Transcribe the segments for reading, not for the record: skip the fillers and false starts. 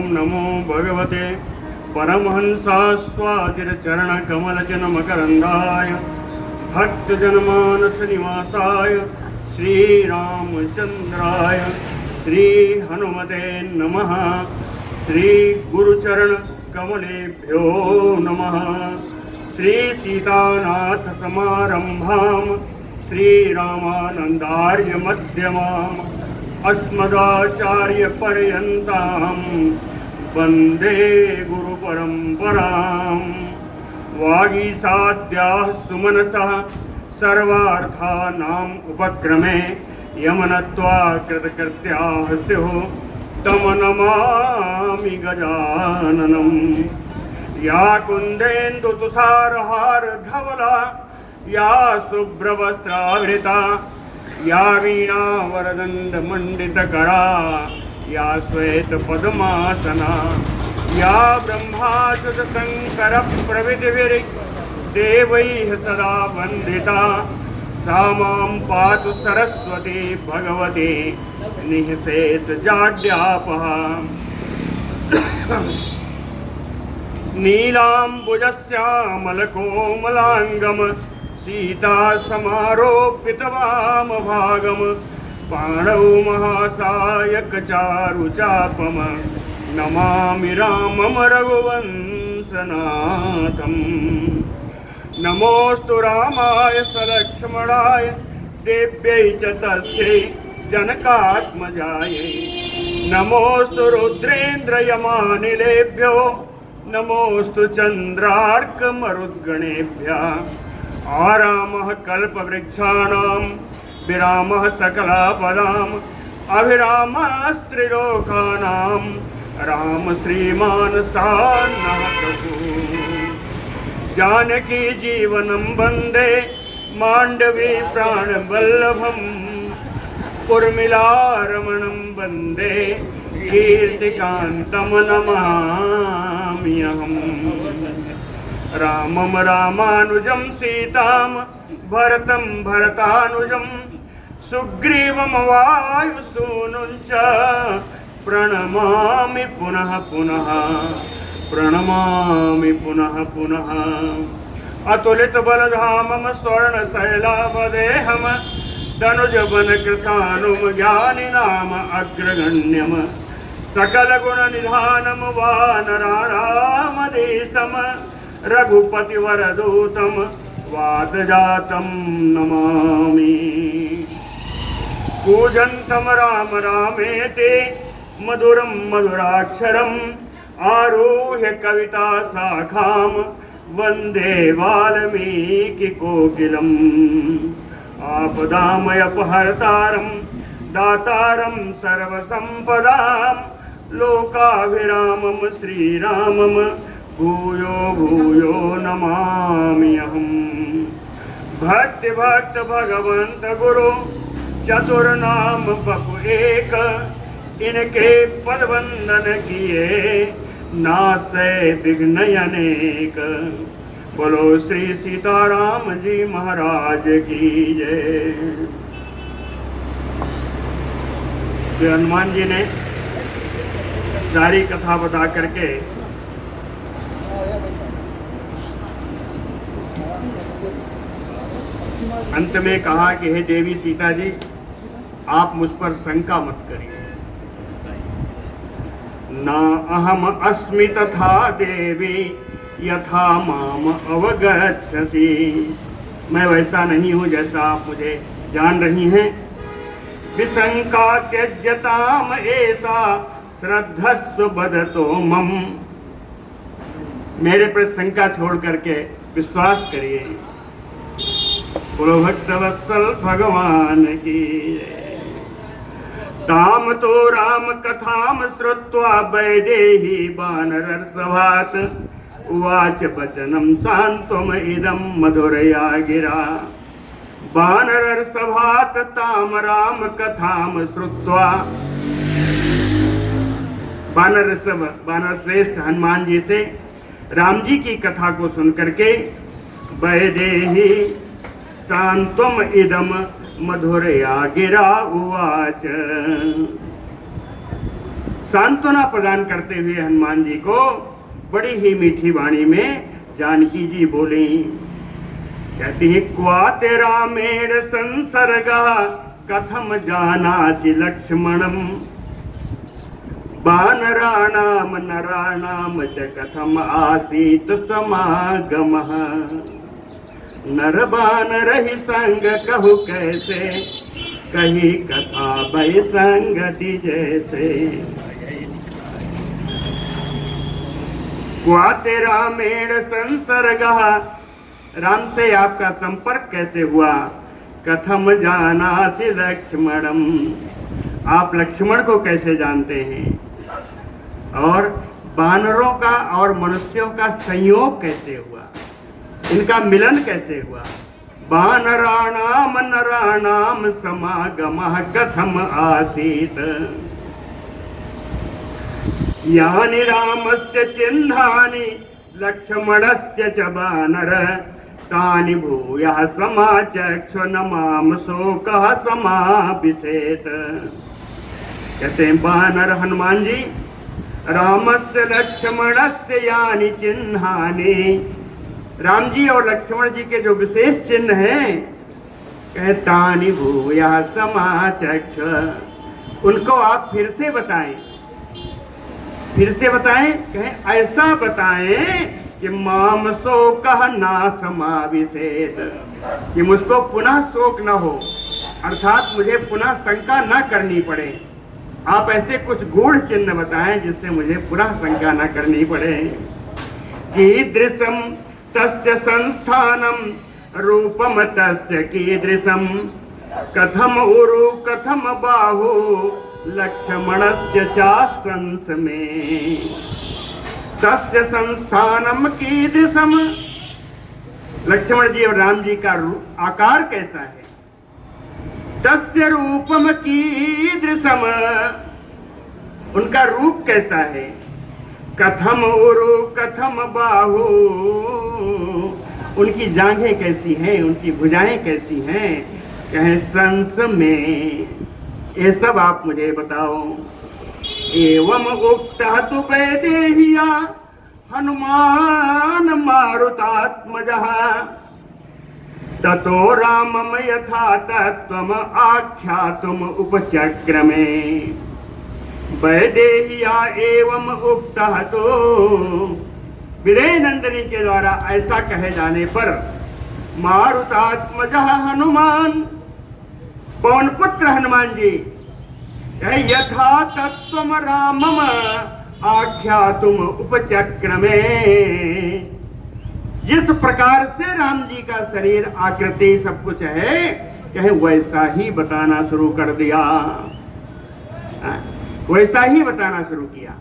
नमो भगवते परमहंसास्वादिरचरणकमलजनमकरन्दाय भक्तजनमानसनिवासाय श्रीरामचन्द्राय श्रीहनुमते नमः। श्रीगुरुचरणकमलेभ्यो नमः। श्रीसीतानाथसमारम्भां श्रीरामानन्दार्यमध्यमाम् अस्मदाचार्यपर्यन्तां वन्दे गुरुपरम्पराम्। वागीसाद्याः सुमनसः सर्वार्थानाम् उपक्रमे यमनत्वा कृतकृत्याः स्युः तं नमामि गजाननम्। या कुन्देन्दुतुषारहारधवला या शुभ्रवस्त्रावृता या वीणावरदण्डमण्डितकरा या श्वेतपद्मासना या ब्रह्माच्युतशङ्करप्रभृतिभिर्देवैः सदा वन्दिता सा मां पातु सरस्वती भगवती निःशेषजाड्यापहा। नीलाम्बुजश्यामलकोमलाङ्गं सीतासमारोपितवामभागं पाणौ महासायकचारुचापं नमामि रामं रघुवंशनाथम्। नमोऽस्तु रामाय सलक्ष्मणाय देव्यै च तस्यै जनकात्मजायै। नमोऽस्तु रुद्रेन्द्रयमानिलेभ्यो नमोऽस्तु चन्द्रार्कमरुद्गणेभ्यः। आरामः कल्पवृक्षाणां विरामः सकलापदाम् अभिरामस्त्रिलोकानां राम श्रीमान् सान्नः प्रभुः। जानकी जीवनं वन्दे माण्डवी प्राणवल्लभम् उर्मिलारमणं वन्दे कीर्तिकान्तं नमाम्यहम्। रामं रामानुजं सीतां भरतं भरतानुजं सुग्रीवं वायुसूनुं च प्रणमामि पुनः पुनः प्रणमामि पुनः पुनः। अतुलितबलधामं स्वर्णशैलावदेहं तनुजवनकृशानुं ज्ञानिनाम अग्रगण्यं सकलगुणनिधानं वानराणामधीशं रघुपतिवरदूतं वातजातं नमामि। कूजन्तं राम रामेति मधुरं मधुराक्षरम् आरुह्य कविता शाखां वन्दे वाल्मीकिकोकिलम्। आपदामयपहर्तारं दातारं सर्वसम्पदां लोकाभिरामं श्रीरामं भूयो भूयो नमाम्यहम्। भक्ति भक्त भगवंत गुरु चतुर्नाम बपु एक इनके पद वंदन किए नासे विघ्न अनेक। बोलो श्री सीताराम जी महाराज की जय। श्री हनुमान जी ने सारी कथा बता करके अंत में कहा कि हे देवी सीता जी, आप मुझ पर शंका मत करिए। ना अहम अस्मि तथा देवी यथा माम अवगच्छसि। मैं वैसा नहीं हूँ जैसा आप मुझे जान रही हैं। विशंका त्यज्यताम ऐसा श्रद्धस्व बदतो मम। मेरे पर शंका छोड़ करके विश्वास करिए। बोलो भक्तवत्सल भगवान की। ताम तो राम कथाम श्रुत्वा वैदेही वानरसभात उवाच वचनं शान्त्वम् इदं मधुरया गिरा। वानरसभात ताम राम कथाम श्रुत्वा। वानर श्रेष्ठ हनुमान जी से राम जी की कथा को सुनकर के वैदेही शांतम इदम मधुरया गिरा उवाच। सांत्वना प्रदान करते हुए हनुमान जी को बड़ी ही मीठी वाणी में जानकी जी बोली, कहती है क्वा तेरा मेर संसर्गा कथम जानासि लक्ष्मणम वानराणाम नराणाम च कथम आसीत समागमः नर बानर ही संग कहु कैसे कही कथा भय संगति जैसे। क्वा तेरा मेर संसर्गः, राम से आपका संपर्क कैसे हुआ। कथम जानासि लक्ष्मणम, आप लक्ष्मण को कैसे जानते हैं। और वानरों का और मनुष्यों का संयोग कैसे हुआ, इनका मिलन कैसे हुआ। वानराणाम नराणाम समागमः कथम आसीत यानि रामस्य चिह्नानि लक्ष्मणस्य च वानर तानि भूयः समाचक्षु न माम शोकः समापिसेत। कहते हैं वानर हनुमान जी, रामस्य लक्ष्मणस्य यानि चिह्नानि, राम जी और लक्ष्मण जी के जो विशेष चिन्ह हैं, कहे तानि भूयः समाचक्ष, उनको आप फिर से बताएं। फिर से बताएं, कहें ऐसा बताएं कि माम शोकः ना समाविशेत, कि मुझको पुनः शोक न हो, अर्थात मुझे पुनः शंका न करनी पड़े। आप ऐसे कुछ गूढ़ चिन्ह बताएं जिससे मुझे पुनः शंका न करनी पड़े। कीदृशम तस्य संस्थानम रूपम तस्य कीदृशम कथम उरु कथम बाहु लक्ष्मणस्य चासंस में। तस्य संस्थानम कीदृशम, लक्ष्मण जी और राम जी का आकार कैसा है। तस्य रूपम कीदृशम, उनका रूप कैसा है। कथम उरु कथम बाहु, उनकी जांघें कैसी हैं, उनकी भुजाएं कैसी हैं। कहें संस में, ये सब आप मुझे बताओ। एवं उक्तः तु वैदेह्या हनुमान मारुतात्मजः ततो रामम यथा तत्त्वम आख्यातुम उपचक्रमे। वैदेह्या एवं उक्तः तो, विदेह नंदिनी के द्वारा ऐसा कहे जाने पर मारुतात्मजः हनुमान, पवन पुत्र हनुमान जी, यथा तत्त्वम रामम आख्यातुम उपचक्रमे, जिस प्रकार से राम जी का शरीर आकृति सब कुछ है, कहे वैसा ही बताना शुरू कर दिया। वैसा ही बताना शुरू किया।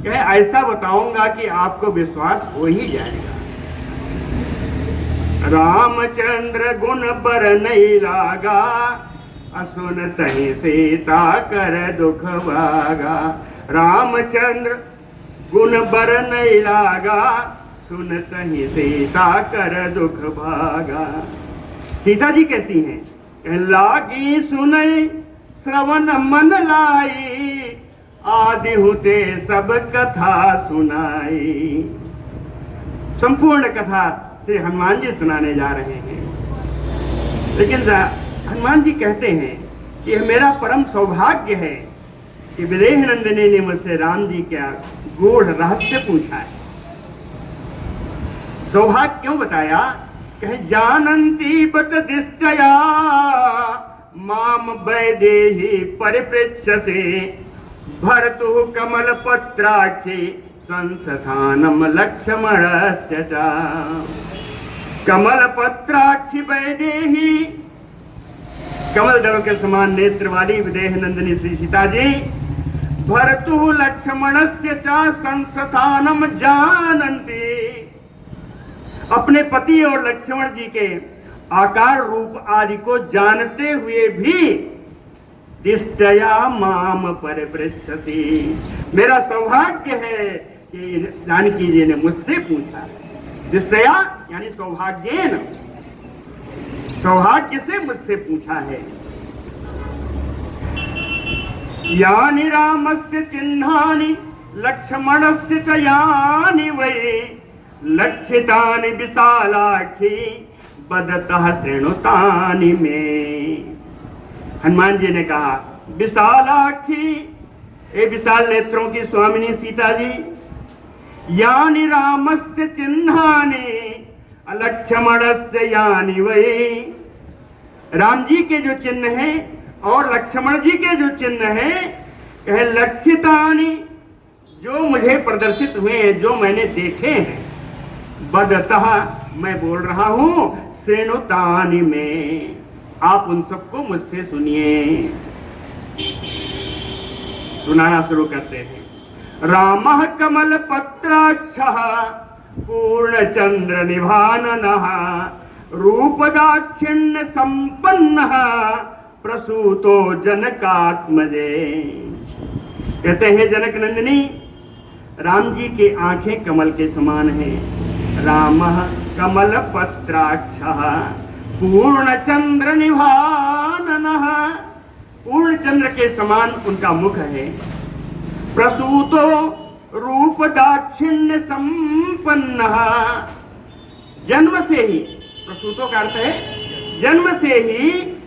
कहे ऐसा बताऊंगा कि आपको विश्वास हो ही जाएगा। रामचंद्र गुण बर नहीं लागा, असुन तहि सीता कर दुख भागा। रामचंद्र गुण बर नहीं लागा, सुन तहि सीता कर दुख भागा। सीता जी कैसी हैं। लागी सुनई श्रवण मन लाई, आदि हुते सब कथा सुनाई। संपूर्ण कथा श्री हनुमान जी सुनाने जा रहे हैं। लेकिन हनुमान जी कहते हैं कि यह मेरा परम सौभाग्य है कि विदेह नंदिनी ने मुझसे राम जी का गूढ़ रहस्य पूछा है। सौभाग्य क्यों बताया। कहे जानन्ति बत दिष्टया माम वैदेही परिपृच्छसे, भर्तुः कमल पत्राक्षि संस्थानम लक्ष्मणस्य च। कमल पत्राक्षि वैदेही, कमल दल के समान नेत्र वाली विदेह नंदिनी श्री सीता जी, भर्तुः लक्ष्मणस्य च संस्थानम जानन्ति, अपने पति और लक्ष्मण जी के आकार रूप आदि को जानते हुए भी दिष्टया माम परिपृच्छसि, मेरा सौभाग्य है कि जानकी जी ने मुझसे पूछा। दिष्टया यानी सौभाग्येन, सौभाग्य से मुझसे पूछा है। यानि रामस्य चिह्नानि लक्ष्मणस्य च यानि वै लक्षितानि विशालाक्षी बदतः शृणुतानि में। हनुमान जी ने कहा, विशालाक्षी, ए विशाल नेत्रों की स्वामिनी सीता जी, यानि रामस्य चिन्हानि लक्ष्मणस्य यानि वै, राम जी के जो चिन्ह हैं और लक्ष्मण जी के जो चिन्ह हैं, कहे लक्षितानि, जो मुझे प्रदर्शित हुए हैं, जो मैंने देखे हैं, बदतः, मैं बोल रहा हूं, श्रेणुतानि में, आप उन सबको मुझसे सुनिए। सुनाना शुरू करते हैं। रामः कमल पत्राक्षः पूर्णचंद्र निभाननः रूपदाक्षिण्य संपन्नः प्रसूतो जनकात्मजे। कहते हैं जनक नंदिनी, राम जी के आंखें कमल के समान हैं। रामः कमल पत्राक्षः पूर्णचंद्र निभाननः, पूर्ण चंद्र के समान उनका मुख है। प्रसूतो रूप दाक्षिण्य संपन्नः, जन्म से ही, प्रसूतो का अर्थ है जन्म से ही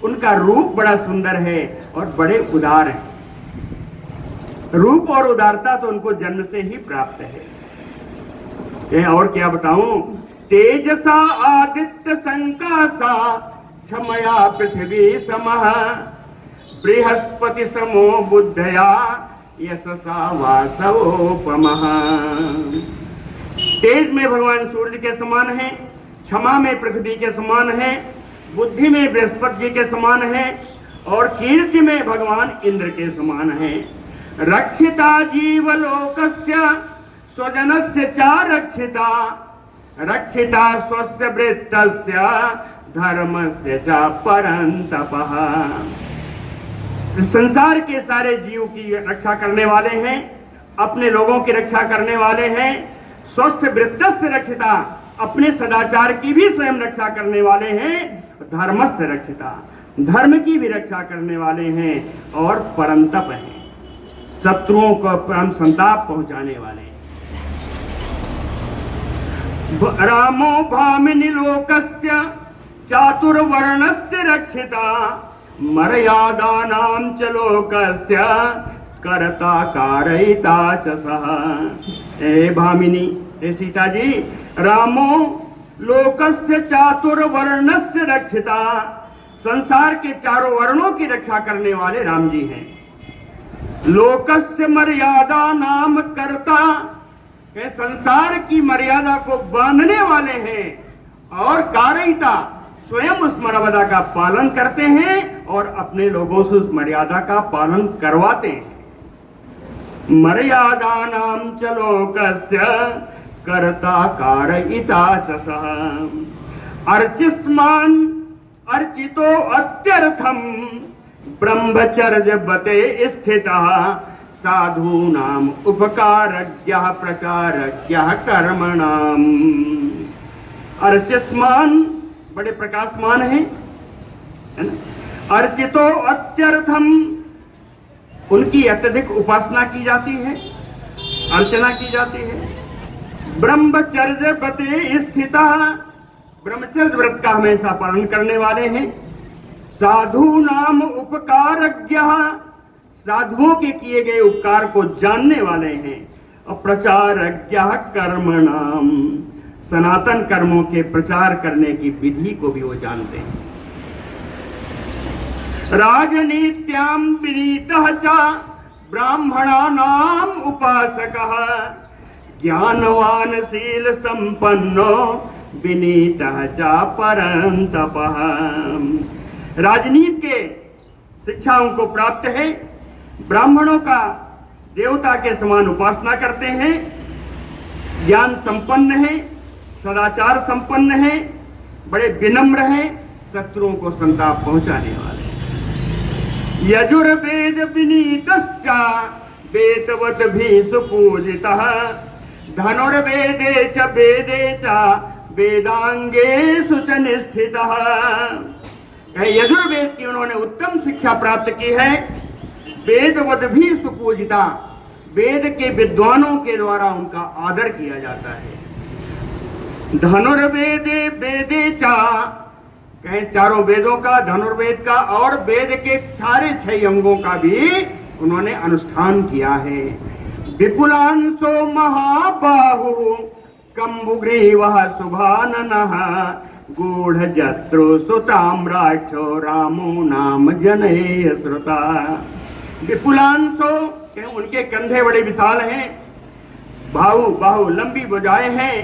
उनका रूप बड़ा सुंदर है और बड़े उदार हैं। रूप और उदारता तो उनको जन्म से ही प्राप्त है। और क्या बताऊं, तेजसा आदित्य संकासा क्षमया पृथ्वी समः बृहस्पति समो बुद्धया यशसा वासवोपमः। तेज में भगवान सूर्य के समान है, क्षमा में पृथ्वी के समान है, बुद्धि में बृहस्पति जी के समान है और कीर्ति में भगवान इंद्र के समान है। रक्षिता जीवलोकस्य स्वजनस्य च रक्षिता, रक्षिता स्वस्य वृत्तस्य धर्मस्य च परन्तपः। संसार के सारे जीव की रक्षा करने वाले हैं, अपने लोगों की रक्षा करने वाले हैं। स्वस्य वृत्तस्य रक्षिता, अपने सदाचार की भी स्वयं रक्षा करने वाले हैं। धर्मस्य रक्षिता, धर्म की भी रक्षा करने वाले हैं और परंतप हैं, शत्रुओं को परम संताप पहुंचाने वाले। रामो भामिनी लोकस्य चातुर्वर्णस्य रक्षिता मर्यादानां च लोकस्य कर्ता कारयिता च सः। हे भामिनी, हे सीता जी, रामो लोकस्य चातुर्वर्णस्य रक्षिता, संसार के चारों वर्णों की रक्षा करने वाले राम जी हैं। लोकस्य मर्यादा नाम कर्ता, के संसार की मर्यादा को बांधने वाले हैं और कारयिता, स्वयं उस मर्यादा का पालन करते हैं और अपने लोगों से उस मर्यादा का पालन करवाते हैं। मर्यादा नाम च लोकस्य कर्ता कारयिता च सः। अर्चिस्मान अर्चितो अत्यर्थम ब्रह्मचर्य बते स्थितः साधूनाम उपकारज्ञः प्रचारज्ञः कर्मणाम। अर्चिस्मान, बड़े प्रकाशमान है ना? अर्चितो अत्यर्थम, उनकी अत्यधिक उपासना की जाती है, अर्चना की जाती है। ब्रह्मचर्य व्रते स्थितः, ब्रह्मचर्य व्रत का हमेशा पालन करने वाले हैं। साधु नाम उपकारज्ञः, साधुओं के किए गए उपकार को जानने वाले हैं। और प्रचारज्ञः कर्मणाम, सनातन कर्मों के प्रचार करने की विधि को भी वो जानते हैं। राजनीत्यां विनीतः च ब्राह्मणानाम उपासकः ज्ञानवान शील संपन्नो विनीतः च परन्तपः। राजनीति के शिक्षा उनको प्राप्त है, ब्राह्मणों का देवता के समान उपासना करते हैं, ज्ञान संपन्न है, सदाचार संपन्न है, बड़े विनम्र हैं, शत्रुओं को संताप पहुंचाने वाले। यजुर्वेद विनीतश्च वेदवत भी सुपूजितः धनुर्वेदे च वेदे च वेदांगेषु च निष्ठितः। यजुर्वेद की उन्होंने उत्तम शिक्षा प्राप्त की है, वेदवद भी सुपूजिता, वेद के विद्वानों के द्वारा उनका आदर किया जाता है। धनुर्वेदे वेदे चा, कहें चारों वेदों का, धनुर्वेद का और वेद के सारे 6 अंगों का भी उन्होंने अनुष्ठान किया है। विपुलांशो महाबाहु कंबुग्रीवः शुभाननः गूढ़जत्रो सुताम्राक्षो रामो नाम जनैः श्रुता। विपुलांशो, उनके कंधे बड़े विशाल हैं, बाहु लंबी भुजाएं हैं,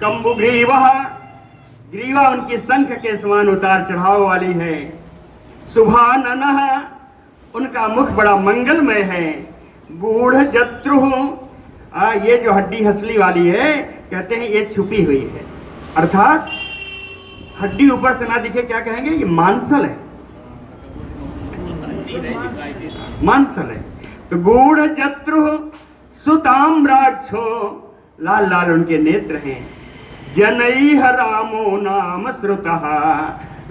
कंबुग्रीवः, ग्रीवा उनकी शंख के समान उतार चढ़ाव वाली है, शुभाननः, उनका मुख बड़ा मंगलमय है, गूढ़जत्रु, ये जो हड्डी हसली वाली है, कहते हैं ये छुपी हुई है, अर्थात हड्डी ऊपर से ना दिखे, क्या कहेंगे, ये मांसल है, मांसल है। तो गूढ़जत्रु सुताम्राक्षो, लाल लाल उनके नेत्र हैं, जनैः रामो नाम श्रुतः,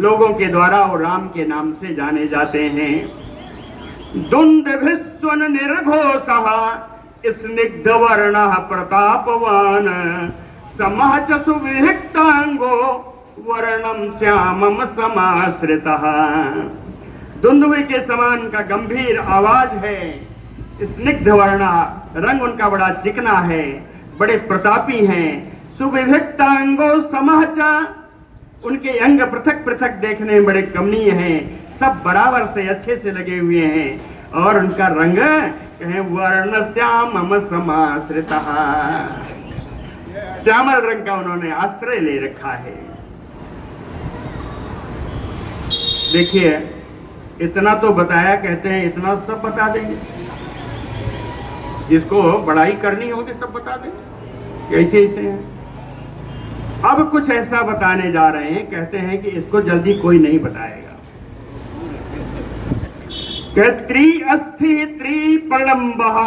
लोगों के द्वारा वो राम के नाम से जाने जाते हैं। दुंदुभिस्वन निर्घोषः स्निग्धवर्णः प्रतापवान समः च सुविहिक्तांगो वर्णम श्यामम समाश्रितः। दुंदुभि के समान का गंभीर आवाज है, स्निग्धवर्णः, रंग उनका बड़ा चिकना है, बड़े प्रतापी हैं, सुविभिक्तांगो समः च, उनके अंग पृथक पृथक देखने में बड़े कमनीय हैं, सब बराबर से अच्छे से लगे हुए हैं, और उनका रंग कहें वर्ण श्यामम समाश्रितः, श्यामल रंग का उन्होंने आश्रय ले रखा है। देखिए इतना तो बताया, कहते हैं इतना सब बता देंगे, जिसको बड़ाई करनी होगी सब बता देंगे, ऐसे ऐसे हैं। अब कुछ ऐसा बताने जा रहे हैं, कहते हैं कि इसको जल्दी कोई नहीं बताएगा। त्रि अस्थि त्रिप्रलम्बः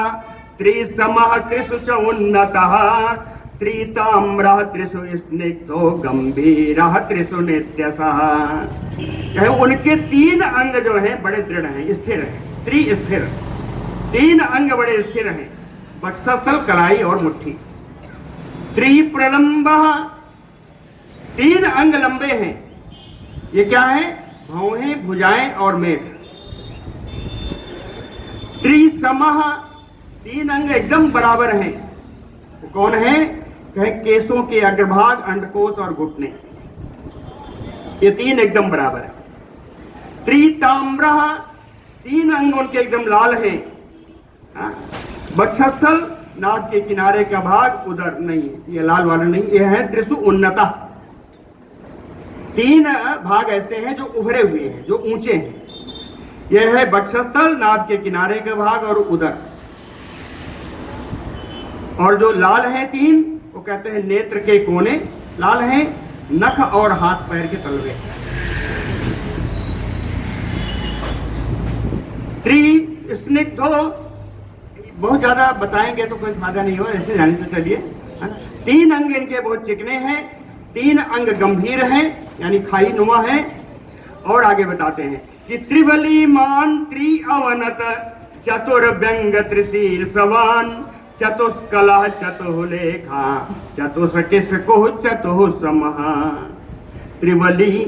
त्रिसमः त्रिषु च उन्नतः त्रिताम्रः त्रिषु स्निग्धो गंभीरः त्रिषु नित्यसः। उनके 3 अंग जो हैं बड़े दृढ़ हैं, स्थिर हैं, त्रिस्थिर, 3 अंग बड़े स्थिर हैं, वक्षस्थल, कलाई और मुट्ठी। त्रिप्रलम्बः, 3 अंग लंबे हैं, ये क्या है, भौहें, भुजाएं और मेघ। त्रिसमः, 3 अंग एकदम बराबर हैं, वो कौन है, कहे केशों के अग्रभाग, अंडकोश और घुटने, ये 3 एकदम बराबर है। त्रिताम्रः, 3 अंग उनके एकदम लाल हैं, वक्षस्थल, नाक के किनारे का भाग, उधर नहीं, ये लाल वाला नहीं, ये है त्रिषु उन्नतः, 3 भाग ऐसे हैं जो उभरे हुए हैं, जो ऊंचे हैं, यह है वक्षस्थल, नाक के किनारे का भाग और उधर। और जो लाल है 3, वो कहते हैं नेत्र के कोने लाल हैं, नख और हाथ पैर के तलवे। त्रि स्निग्धो, बहुत ज्यादा बताएंगे तो कोई फायदा नहीं हो, ऐसे जाने तो चलिए। 3 अंग इनके बहुत चिकने हैं, 3 अंग गंभीर हैं, यानी खाई नुमा है। और आगे बताते हैं कि त्रिवलीमान त्रिअवनत चतुर्व्यंग त्रिशीर्षवान चतुष्कलः चतुर्लेखा चतुष्किशकुः चतुःसमः। त्रिवली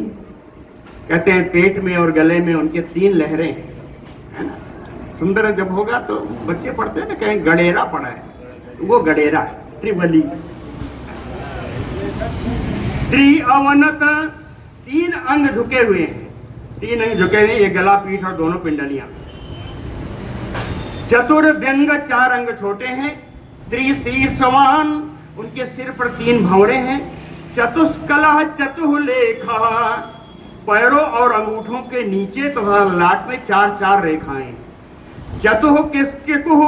कहते हैं पेट में और गले में उनके 3 लहरें हैं, है ना। सुंदर जब होगा तो बच्चे पढ़ते हैं ना, कहीं गडेरा पढ़ा है, वो गडेरा है, त्रिवली। त्रिअवनत, 3 अंग झुके हुए हैं, 3 अंग झुके हुए, ये गला, पीठ और दोनों पिंडलियां। चतुर्व्यंग, 4 अंग छोटे हैं। त्रिशीर्षवान, उनके सिर पर 3 भंवरे हैं। चतुष्कलः चतुर्लेखः, पैरों और अंगूठों के नीचे तथा लाट में 4-4 रेखाएं। चतुःकिशकुः,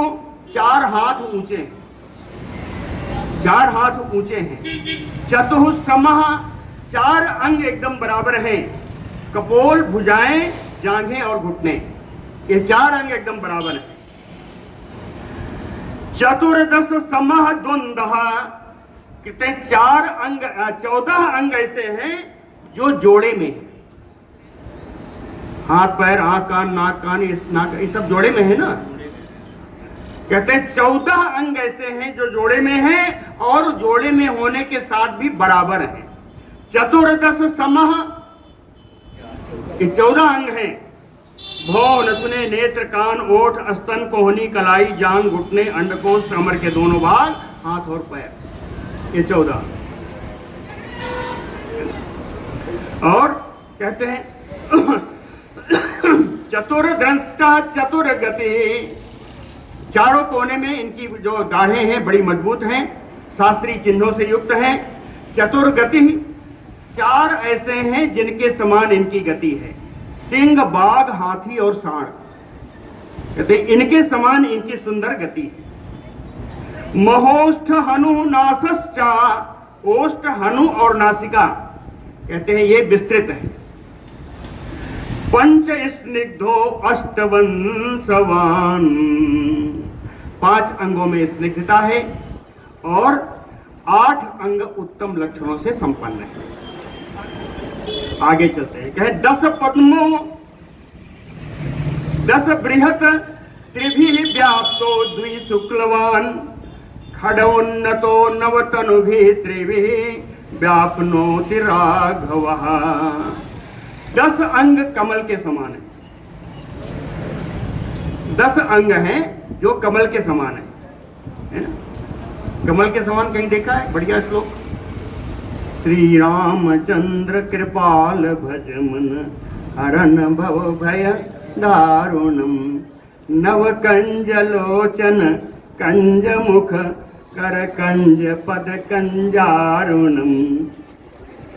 4 हाथ ऊंचे, 4 हाथ ऊंचे हैं। चतुःसमः, 4 अंग एकदम बराबर हैं, कपोल, भुजाएं, जांघें और घुटने, ये 4 अंग एकदम बराबर हैं। चतुर्दश समः द्वंद्वः, कितने 4 अंग, 14 अंग ऐसे हैं जो जोड़े में हैं। हाथ पैर आंख कान नाक कान ये सब जोड़े में है ना। कहते हैं 14 अंग ऐसे हैं जो जोड़े में हैं और जोड़े में होने के साथ भी बराबर हैं। चतुर्दश समः, ये 14 अंग हैं। भौं, नथुने, नेत्र, कान, ओठ, स्तन, कोहनी, कलाई, जांग, घुटने, अंडकोश, कमर के दोनों भाग, हाथ और पैर, ये 14। और कहते हैं चतुर्द्रष्टा चतुर्गति, चारों कोने में इनकी जो दाढ़ें हैं बड़ी मजबूत हैं, शास्त्रीय चिन्हों से युक्त हैं। चतुर्गति, 4 ऐसे हैं जिनके समान इनकी गति है। सिंह, बाघ, हाथी और सांड, कहते इनके समान इनकी सुंदर गति है। महोष्ठ, हनु, नासश्चा, ओष्ठ, हनु और नासिका, कहते हैं ये विस्तृत है। पंच स्निग्धो अष्टवंशवान, 5 अंगों में स्निग्धता है और 8 अंग उत्तम लक्षणों से संपन्न है। आगे चलते हैं। कहे 10 पद्मों 10 बृहत त्रिभिः व्याप्तो द्विशुक्लवान, खडोन्नतो नवतनुभिः त्रिभिः व्याप्नोति राघवः। 10 अंग कमल के समान है। 10 अंग हैं जो कमल के समान है ना? कमल के समान कहीं देखा है? बढ़िया श्लोक। श्री रामचंद्र कृपाल भज मन, हरन भव भय दारुणम, नव कंज लोचन कंज मुख, कर कंज पद कंजारुणम,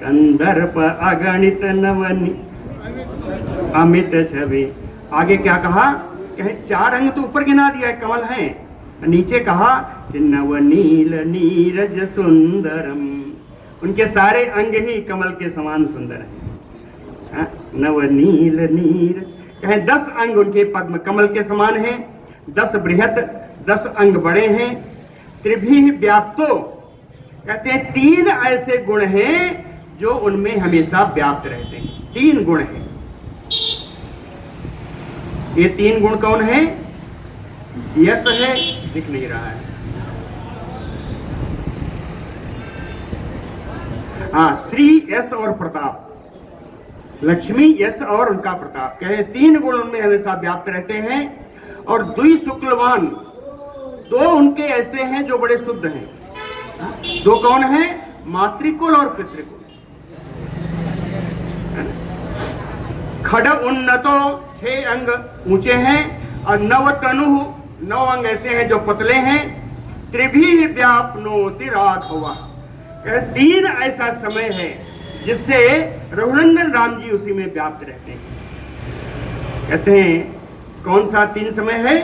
कंदर्प अगणित नवनी अमित छवि। आगे क्या कहा? कहे 4 अंग तो ऊपर गिना दिया है, कमल है। नीचे कहा कि नवनील नीरज सुंदरम, उनके सारे अंग ही कमल के समान सुंदर हैं। नवनील नीर, कहे 10 अंग उनके पद्म कमल के समान हैं। 10 बृहत, 10 अंग बड़े हैं। त्रिभिः व्याप्तो, कहते हैं 3 ऐसे गुण हैं जो उनमें हमेशा व्याप्त रहते हैं। 3 गुण हैं। ये 3 गुण कौन है? यश है, दिख नहीं रहा है। हाँ, श्री, यश और प्रताप। लक्ष्मी, यश और उनका प्रताप, कहे 3 गुण उनमें हमेशा व्याप्त रहते हैं। और द्विशुक्लवान, 2 उनके ऐसे हैं जो बड़े शुद्ध हैं। 2 कौन हैं? मातृकुल और पितृकुल। खड उन्नतो, 6 अंग ऊंचे हैं। और नवतनु, 9 अंग ऐसे हैं जो पतले हैं। त्रिभिः व्याप्नोति राघवः, 3 ऐसा समय है जिससे रघुनंदन राम जी उसी में व्याप्त रहते हैं। कहते हैं कौन सा 3 समय है?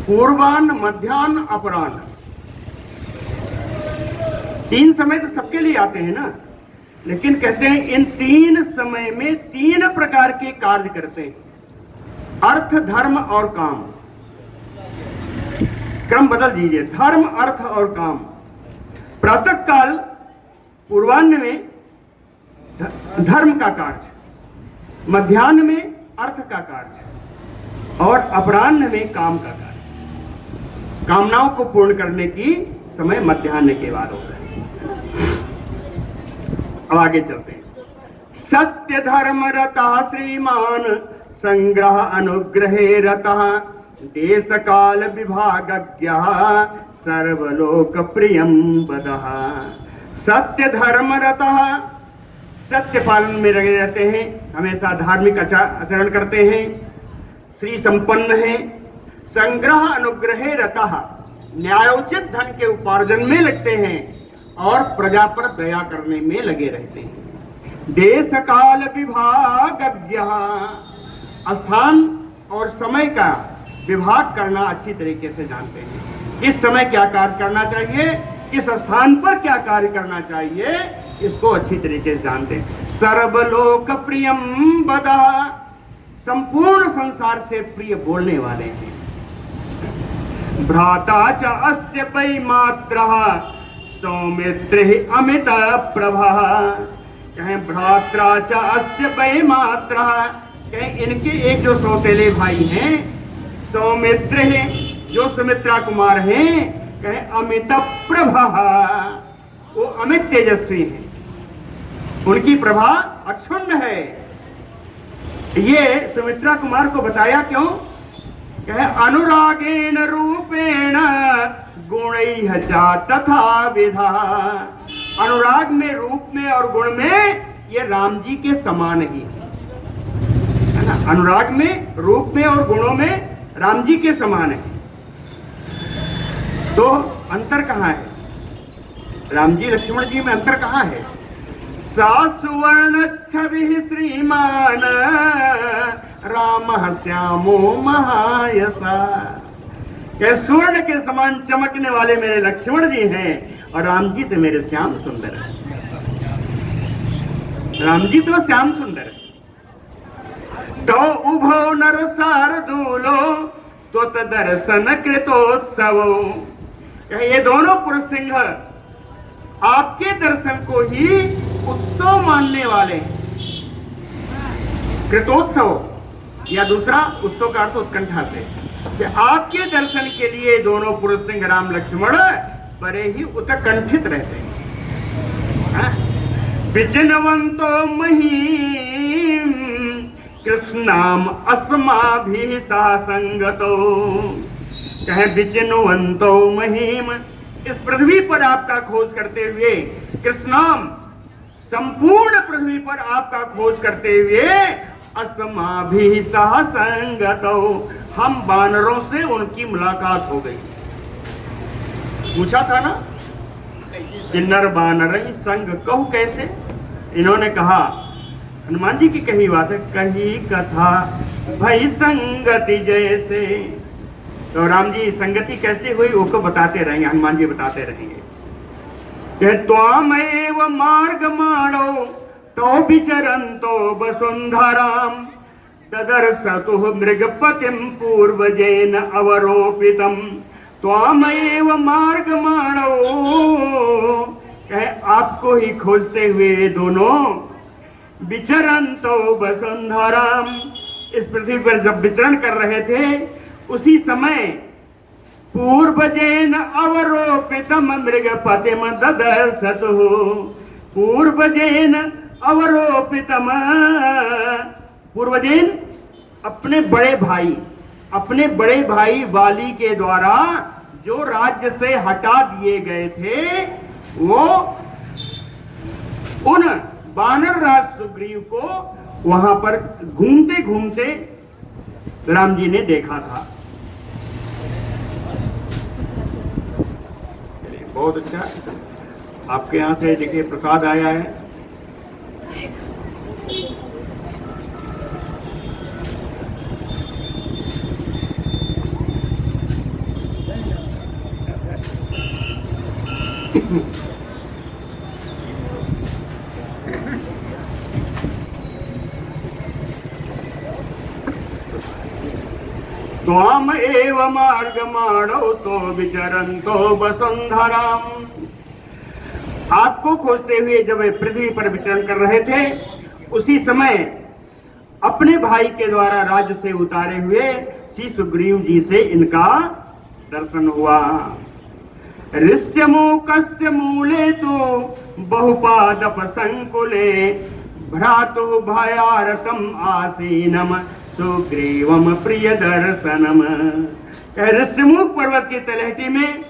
पूर्वान्न, मध्याह्न, अपराह्न। 3 समय तो सबके लिए आते हैं ना, लेकिन कहते हैं इन 3 समय में 3 प्रकार के कार्य करते हैं। अर्थ, धर्म और काम। क्रम बदल दीजिए, धर्म, अर्थ और काम। प्रातः काल पूर्वाह्न में धर्म का कार्य, मध्याह्न में अर्थ का कार्य और अपराह्न में काम का कार्य। कामनाओं को पूर्ण करने की समय मध्याह्न के बाद होता है। अब आगे चलते हैं। सत्य धर्म रतः श्रीमान, संग्रह अनुग्रहे रतः, देश काल विभागज्ञः, सर्वलोक प्रियम बदः। सत्य धर्म रतः, सत्य पालन में लगे रहते हैं, हमेशा धार्मिक आचरण करते हैं, श्री संपन्न हैं। संग्रह अनुग्रहे रतः, न्यायोचित धन के उपार्जन में लगते हैं और प्रजा पर दया करने में लगे रहते हैं। देश काल विभागज्ञः, स्थान और समय का विभाग करना अच्छी तरीके से जानते हैं। किस समय क्या कार्य करना चाहिए, किस स्थान पर क्या कार्य करना चाहिए, इसको अच्छी तरीके से जानते हैं। सर्वलोक प्रियम बदः, संपूर्ण संसार से प्रिय बोलने वाले हैं। भ्राता च अस्य वै मात्रः, सौमित्रिः अमित प्रभः, कहें भ्रात्रा च अस्य वैमात्रा, कहें इनके एक जो सौतेले भाई हैं सौमित्र हैं, जो सुमित्रा कुमार हैं, कहें अमित प्रभा, वो अमित तेजस्वी हैं, उनकी प्रभा अक्षुण्ण है। ये सुमित्रा कुमार को बताया क्यों? कहे अनुरागेण रूपेण गुणैः च तथा विधा, अनुराग में, रूप में और गुण में ये राम जी के समान ही है ना। अनुराग में, रूप में और गुणों में राम जी के समान है। तो अंतर कहाँ है? राम जी लक्ष्मण जी में अंतर कहाँ है? सा सुवर्ण छवि श्रीमान राम श्यामो महायसा, क्या सुवर्ण के समान चमकने वाले मेरे लक्ष्मण जी हैं और राम जी तो मेरे श्याम सुंदर है। राम जी तो श्याम सुंदर है। तो उभो नर शार्दूलो तो दर्शन कृतोत्सवो, ये दोनों पुरुष सिंह आपके दर्शन को ही उत्सव मानने वाले हैं। कृतोत्सव या दूसरा उत्सव का अर्थ उत्कंठा से, कि आपके दर्शन के लिए दोनों पुरुष सिंह राम लक्ष्मण बड़े ही उत्कंठित रहते हैं। विचिनवंतो महीम कृष्णाम अस्माभि सासंगतो, कहे विचिनवंतो महीम, इस पृथ्वी पर आपका खोज करते हुए, कृष्णाम संपूर्ण पृथ्वी पर आपका खोज करते हुए, अस्माभि सासंगतो, हम वानरों से उनकी मुलाकात हो गई। पूछा था ना कि नर वानर संग कहू कैसे, इन्होंने कहा, हनुमान जी की कही बात है, कही कथा भई संगति जैसे। तो राम जी संगति कैसे हुई वो को बताते रहेंगे, हनुमान जी बताते रहेंगे। त्वामेव मार्ग माणो तो विचरन्तो वसुंधराम ददर्शतुः मृगपतिं पूर्वजेन अवरोपितम्, त्वामेव मार्ग माणो, आपको ही खोजते हुए दोनों विचरन्तो वसुंधराम, इस पृथ्वी पर जब विचरण कर रहे थे उसी समय पूर्वजेन अवरोपितम मृगपतिम ददर्शतुः, पूर्वजेन अवरोपितम, पूर्वजेन अपने बड़े भाई वाली के द्वारा जो राज्य से हटा दिए गए थे, वो उन वानर राज सुग्रीव को वहां पर घूमते घूमते राम जी ने देखा था। बहुत अच्छा, आपके यहाँ से देखिए प्रसाद आया है। त्वाम एव मार्ग माणो तो विचरन्तो वसुंधराम, आपको खोजते हुए जब वे पृथ्वी पर विचरण कर रहे थे उसी समय अपने भाई के द्वारा राज्य से उतारे हुए श्री सुग्रीव जी से इनका दर्शन हुआ। ऋष्यमूकस्य मूले तो बहुपादप संकुले भ्रातु भयारतम आसीनम सुग्रीवम प्रिय दर्शनम, ऋष्यमुख पर्वत की तलहटी में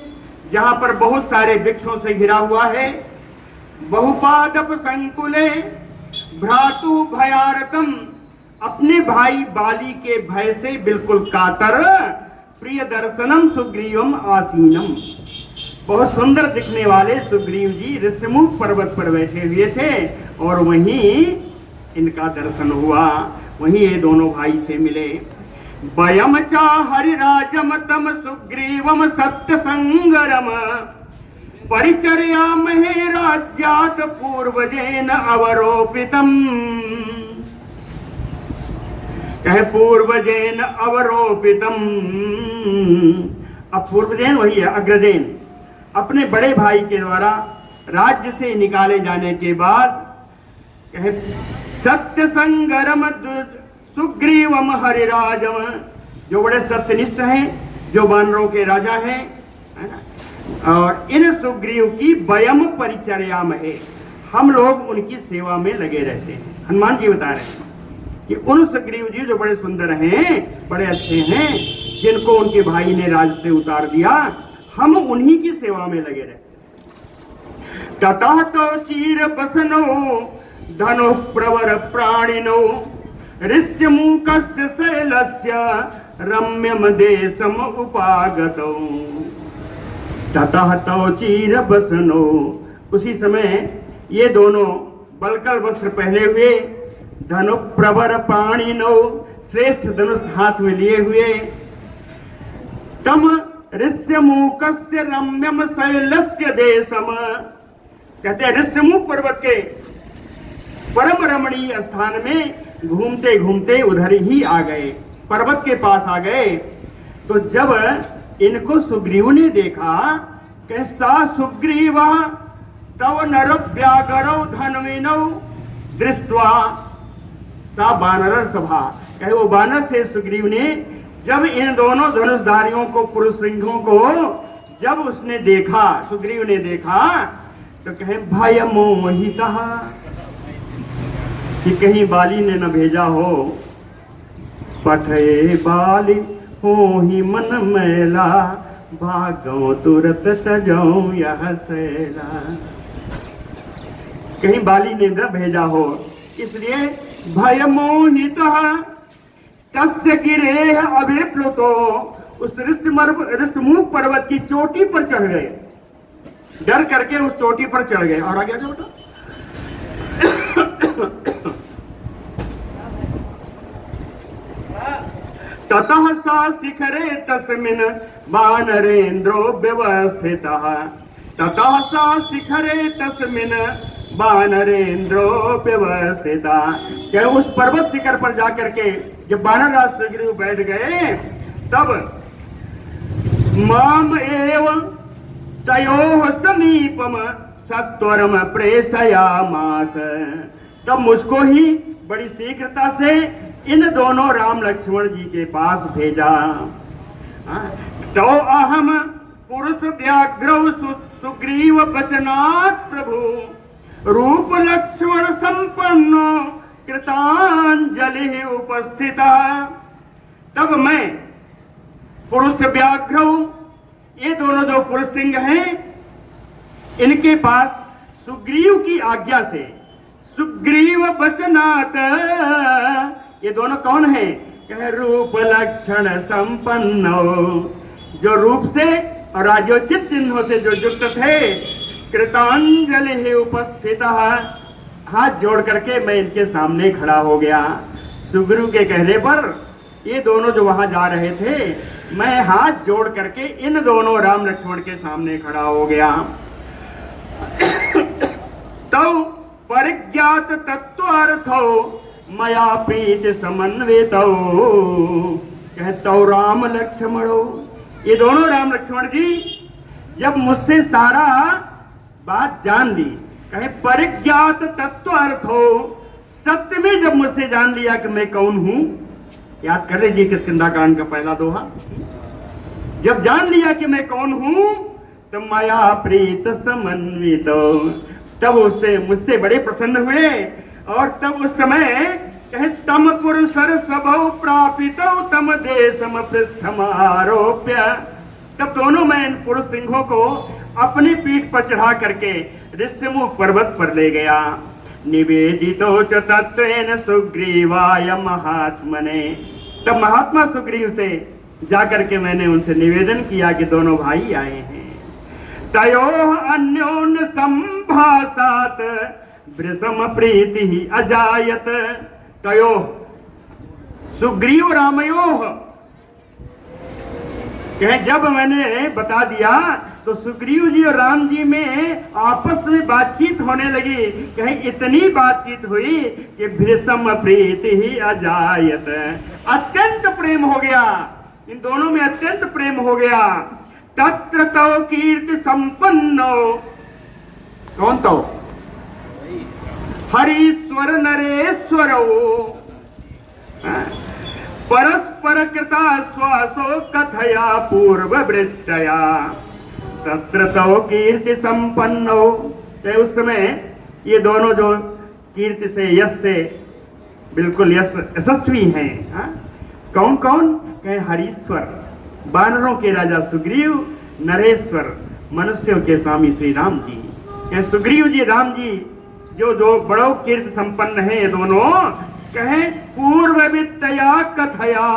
जहां पर बहुत सारे वृक्षों से घिरा हुआ है, बहुपादप संकुले भ्रातु भयारतम, अपने भाई बाली के भय से बिल्कुल कातर, प्रिय दर्शनम सुग्रीवम आसीनम, बहुत सुंदर दिखने वाले सुग्रीव जी ऋष्यमुख पर्वत पर बैठे हुए थे और वहीं इनका दर्शन हुआ, वहीं ये दोनों भाई से मिले। वयम चा हरिराजम तम सुग्रीवम सत्य संगरम परिचर्यामहे राज्यात् पूर्वजेन अवरोपितम, कहे पूर्वजेन अवरोपितम, अब पूर्वजेन वही है अग्रजेन, अपने बड़े भाई के द्वारा राज्य से निकाले जाने के बाद कहे सत्य संगरम सुग्रीवम हरिराजम, जो बड़े सत्यनिष्ठ हैं, जो वानरों के राजा हैं, है ना। और इन सुग्रीव की वयम परिचर्या में है, हम लोग उनकी सेवा में लगे रहते हैं। हनुमान जी बता रहे हैं कि उन सुग्रीव जी जो बड़े सुंदर हैं, बड़े अच्छे हैं, जिनको उनके भाई ने राज से उतार दिया, हम उन्हीं की सेवा में लगे रहते हैं। ततः तो चीर बसनो धनु प्रवर प्राणिनो ऋष्यमूकस्य शैलस्य रम्यम देशम उपागतौ। ततः तो चीर बसनो, उसी समय ये दोनों बलकल वस्त्र पहने हुए, धनु प्रवर पाणिनो, श्रेष्ठ धनुष हाथ में लिए हुए, तम ऋष्यमूकस्य रम्यम शैलस्य देशम, कहते हैं ऋष्यमूक पर्वत के परम रमणीय स्थान में घूमते घूमते उधर ही आ गए, पर्वत के पास आ गए। तो जब इनको सुग्रीव ने देखा, कैसा सुग्रीव तव नरव्यागरौ धन्विनौ दृष्ट्वा सा बानर सभा, कहे वो बानर से सुग्रीव ने जब इन दोनों धनुषधारियों को, पुरुष सिंहों को जब उसने देखा, सुग्रीव ने देखा, तो कहे भय मोहितः, कि कहीं बाली ने न भेजा हो, पठे बाली हो ही मन मैला, भागो तुरत तजो यह सैला, कहीं बाली ने न भेजा हो, इसलिए भय मोहितः तस्य गिरे अभिप्लुतो, उस ऋष्यमूक पर्वत की चोटी पर चढ़ गए, डर करके उस चोटी पर चढ़ गए। और आगे बेटा ततः सा शिखरे तस्मिन् वानरेन्द्रो व्यवस्थितः, ततः सा शिखरे तस्मिन् वानरेन्द्रो व्यवस्थिता, क्या उस पर्वत शिखर पर जाकर के जब वानरराज सुग्रीव बैठ गए, तब माम एव तयोः समीपम सत्वरम प्रेषयामास, तब मुझको ही बड़ी शीघ्रता से इन दोनों राम लक्ष्मण जी के पास भेजा। तो अहम पुरुष व्याघ्रौ सुग्रीव वचनात् प्रभु रूप लक्ष्मण संपन्नो कृतांजलि उपस्थिता, तब मैं पुरुष व्याघ्रौ, ये दोनों जो पुरुष सिंह हैं, इनके पास सुग्रीव की आज्ञा से, सुग्रीव वचनात्, ये दोनों कौन है, कह रूप लक्षण संपन्नो, जो रूप से और राजोचित चिन्हों से जो युक्त थे, कृतांजलि उपस्थित, हाथ जोड़ करके मैं इनके सामने खड़ा हो गया। सुग्रीव के कहने पर ये दोनों जो वहां जा रहे थे, मैं हाथ जोड़ करके इन दोनों राम लक्ष्मण के सामने खड़ा हो गया। तो परिज्ञात तत्वार्थो मया प्रीति समन्वितो, कहतो राम लक्ष्मणो, ये दोनों राम लक्ष्मण जी जब मुझसे सारा बात जान ली, कहे परिज्ञात तत्वार्थो, सत्य में जब मुझसे जान लिया कि मैं कौन हूं, याद कर लीजिए किष्किंधा कांड का पहला दोहा, जब जान लिया कि मैं कौन हूं, तो मया प्रीत समन्वितो, तब उससे मुझसे बड़े प्रसन्न हुए। और तब उस समय कहे तम पुरुषर सबौ प्रापितो तम देशम पृष्ठम आरोप्य, तब दोनों मैं इन पुरुष सिंहों को अपनी पीठ पर चढ़ा करके ऋष्यमुख पर्वत पर ले गया। निवेदितो च तत्वेन सुग्रीवाय महात्मने, तब महात्मा सुग्रीव से जाकर के मैंने उनसे निवेदन किया कि दोनों भाई आए हैं। तयोः अन्योन्य संभाषात वृषम प्रीति ही अजायत, तयोः सुग्रीव रामयोः, कहें जब मैंने बता दिया तो सुग्रीव जी और राम जी में आपस में बातचीत होने लगी। कहें इतनी बातचीत हुई कि भृशम प्रीति ही अजायत, अत्यंत प्रेम हो गया, इन दोनों में अत्यंत प्रेम हो गया। तत्र तो कीर्ति संपन्नो, कौन तो हरीश्वर नरेश्वर परस्पर कृता श्वासो कथया पूर्व वृत्तया तत्र तो कीर्ति संपन्नो। उस समय ये दोनों जो कीर्ति से यश से बिल्कुल यशस्वी हैं। कौन कौन कहे? हरीश्वर वानरों के राजा सुग्रीव, नरेश्वर मनुष्यों के स्वामी श्री राम जी। कहे सुग्रीव जी राम जी जो दो बड़ो कीर्ति संपन्न हैं, ये दोनों कहे पूर्व वित्तया कथया,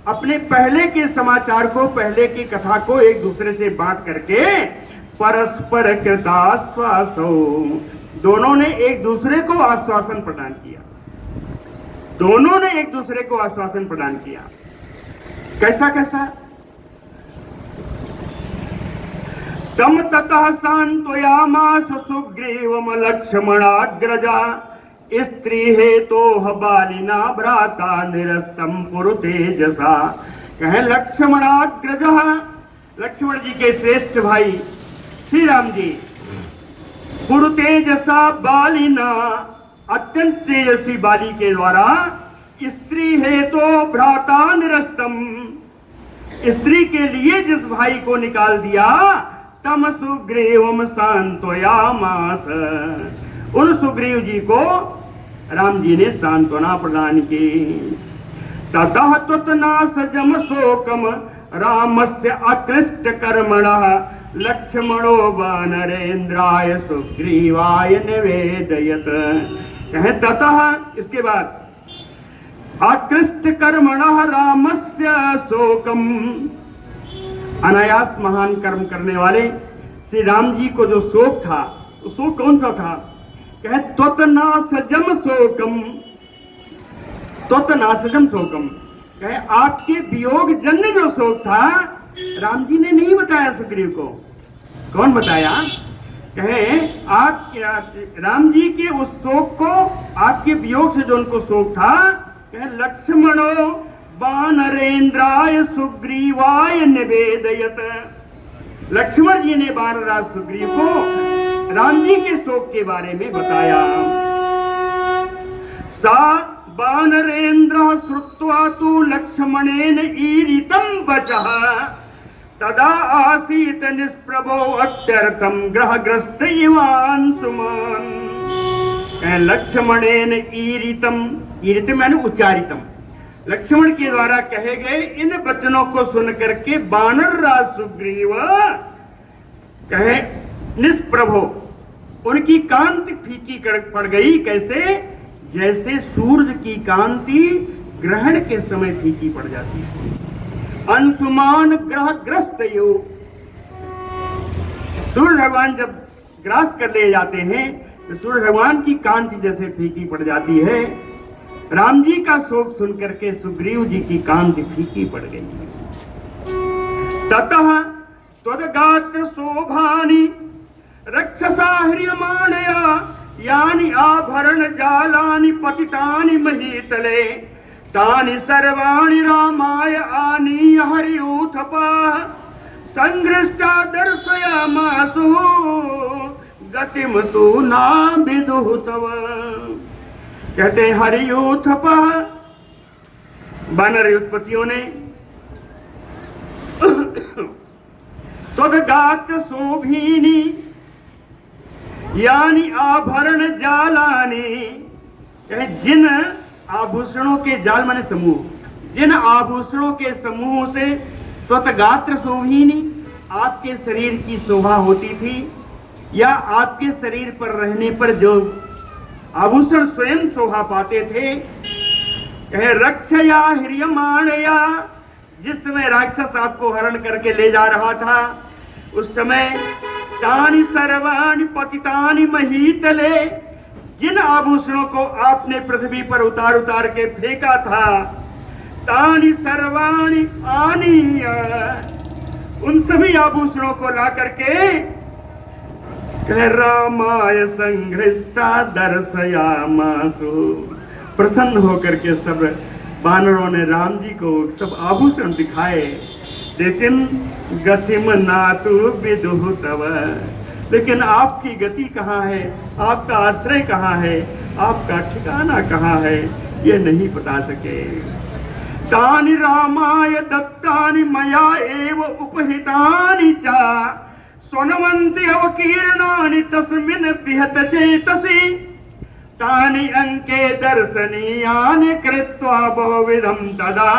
अपने पहले के समाचार को, पहले की कथा को एक दूसरे से बांट करके परस्पर कृताश्वासो, दोनों ने एक दूसरे को आश्वासन प्रदान किया। दोनों ने एक दूसरे को आश्वासन प्रदान किया। कैसा कैसा? तम ततः सांत्वयामास सुग्रीवम लक्ष्मणाग्रजा स्त्री हेतोः बालिना भ्राता निरस्तम पुरुतेजसा। कहे लक्ष्मणाग्रजः, लक्ष्मण जी के श्रेष्ठ भाई श्री राम जी, पुरुतेजसा बालिना, अत्यंत तेजस्वी बाली के द्वारा, स्त्री हेतु भ्राता निरस्तम, स्त्री के लिए जिस भाई को निकाल दिया, तम सुग्रीवम सांत्वयामास, उन सुग्रीव जी को राम जी ने सांत्वना प्रदान की। ततः त्वत्नासजम शोकम रामस्य अकृष्ट कर्मणः लक्ष्मणो वानरेन्द्राय सुग्रीवाय निवेदयत। कहे ततः, इसके बाद अकृष्ट कर्मणः रामस्य शोकम, अनायास महान कर्म करने वाले श्री राम जी को जो शोक था, तो शोक कौन सा था? कहे त्वत्नासजम शोकम, त्वत्नासजम शोकम, कहे आपके वियोग जन्य जो शोक था, राम जी ने नहीं बताया सुग्रीव को। कौन बताया? कहे आप राम जी के उस शोक को, आपके वियोग से जो उनको शोक था, कहे लक्ष्मणो वानरेन्द्राय सुग्रीवाय निवेदयत, लक्ष्मण जी ने वानराज सुग्रीव को राम जी के शोक के बारे में बताया। सा वानरेन्द्र श्रुत्वा तु लक्ष्मणेन ईरितं वचः तदा आसीत निष्प्रभो अत्यर्थम ग्रहग्रस्त इवान सुमान। लक्ष्मणेन ईरितम, ईरित मैंने उच्चारितम, लक्ष्मण के द्वारा कहे गए इन वचनों को सुनकर के वानर राज सुग्रीव कहे निष्प्रभो, उनकी कांति फीकी पड़ गई। कैसे? जैसे सूर्य की कांति ग्रहण के समय फीकी पड़ जाती है। अंशुमान ग्रहग्रस्त योग, सूर्य भगवान जब ग्रास कर ले जाते हैं तो सूर्य भगवान की कांति जैसे फीकी पड़ जाती है। राम जी का शोक सुनकर के सुग्रीव जी की कांति फीकी पड़ गई। ततः त्वद्गात्र शोभानि रक्षसा ह्रियमाणया यानि आभरण जालानि पतितानि महीतले तानि सर्वाणि रामाय आनीय हरियूथपः संघृष्टा दर्शयामासु गतिम तु ना विदुः तव। कहते हैं हरियूथपः, वानर उत्पत्तियों ने त्वद्गात्र शोभीनि यानी आभरण जालानि, जिन आभूषणों के जाल माने समूह, जिन आभूषणों के समूह से त्वत्गात्र शोभीनि, आपके शरीर की शोभा होती थी, या आपके शरीर पर रहने पर जो आभूषण स्वयं शोभा पाते थे। कहे रक्षया ह्रियमाणया, जिस समय राक्षस आपको हरण करके ले जा रहा था, उस समय तानि सर्वाणि पतितानि महीतले, जिन आभूषणों को आपने पृथ्वी पर उतार उतार के फेंका था, तानि सर्वाणि आनीय, उन सभी आभूषणों को ला करके कह रामाय संघृष्टा दर्शयामासु, प्रसन्न होकर के सब वानरों ने राम जी को सब आभूषण दिखाए। लेकिन गतिम नातु विदुः तव, लेकिन आपकी गति कहाँ है, आपका आश्रय कहाँ है, आपका ठिकाना कहाँ है, ये नहीं बता सके। तानि रामाय दत्तानि मया एव उपहितानि च स्वनवन्ति अवकीर्णानि तस्मिन् विहत चेतसि तानि अंके दर्शनीयानि कृत्वा बहुविधं तदा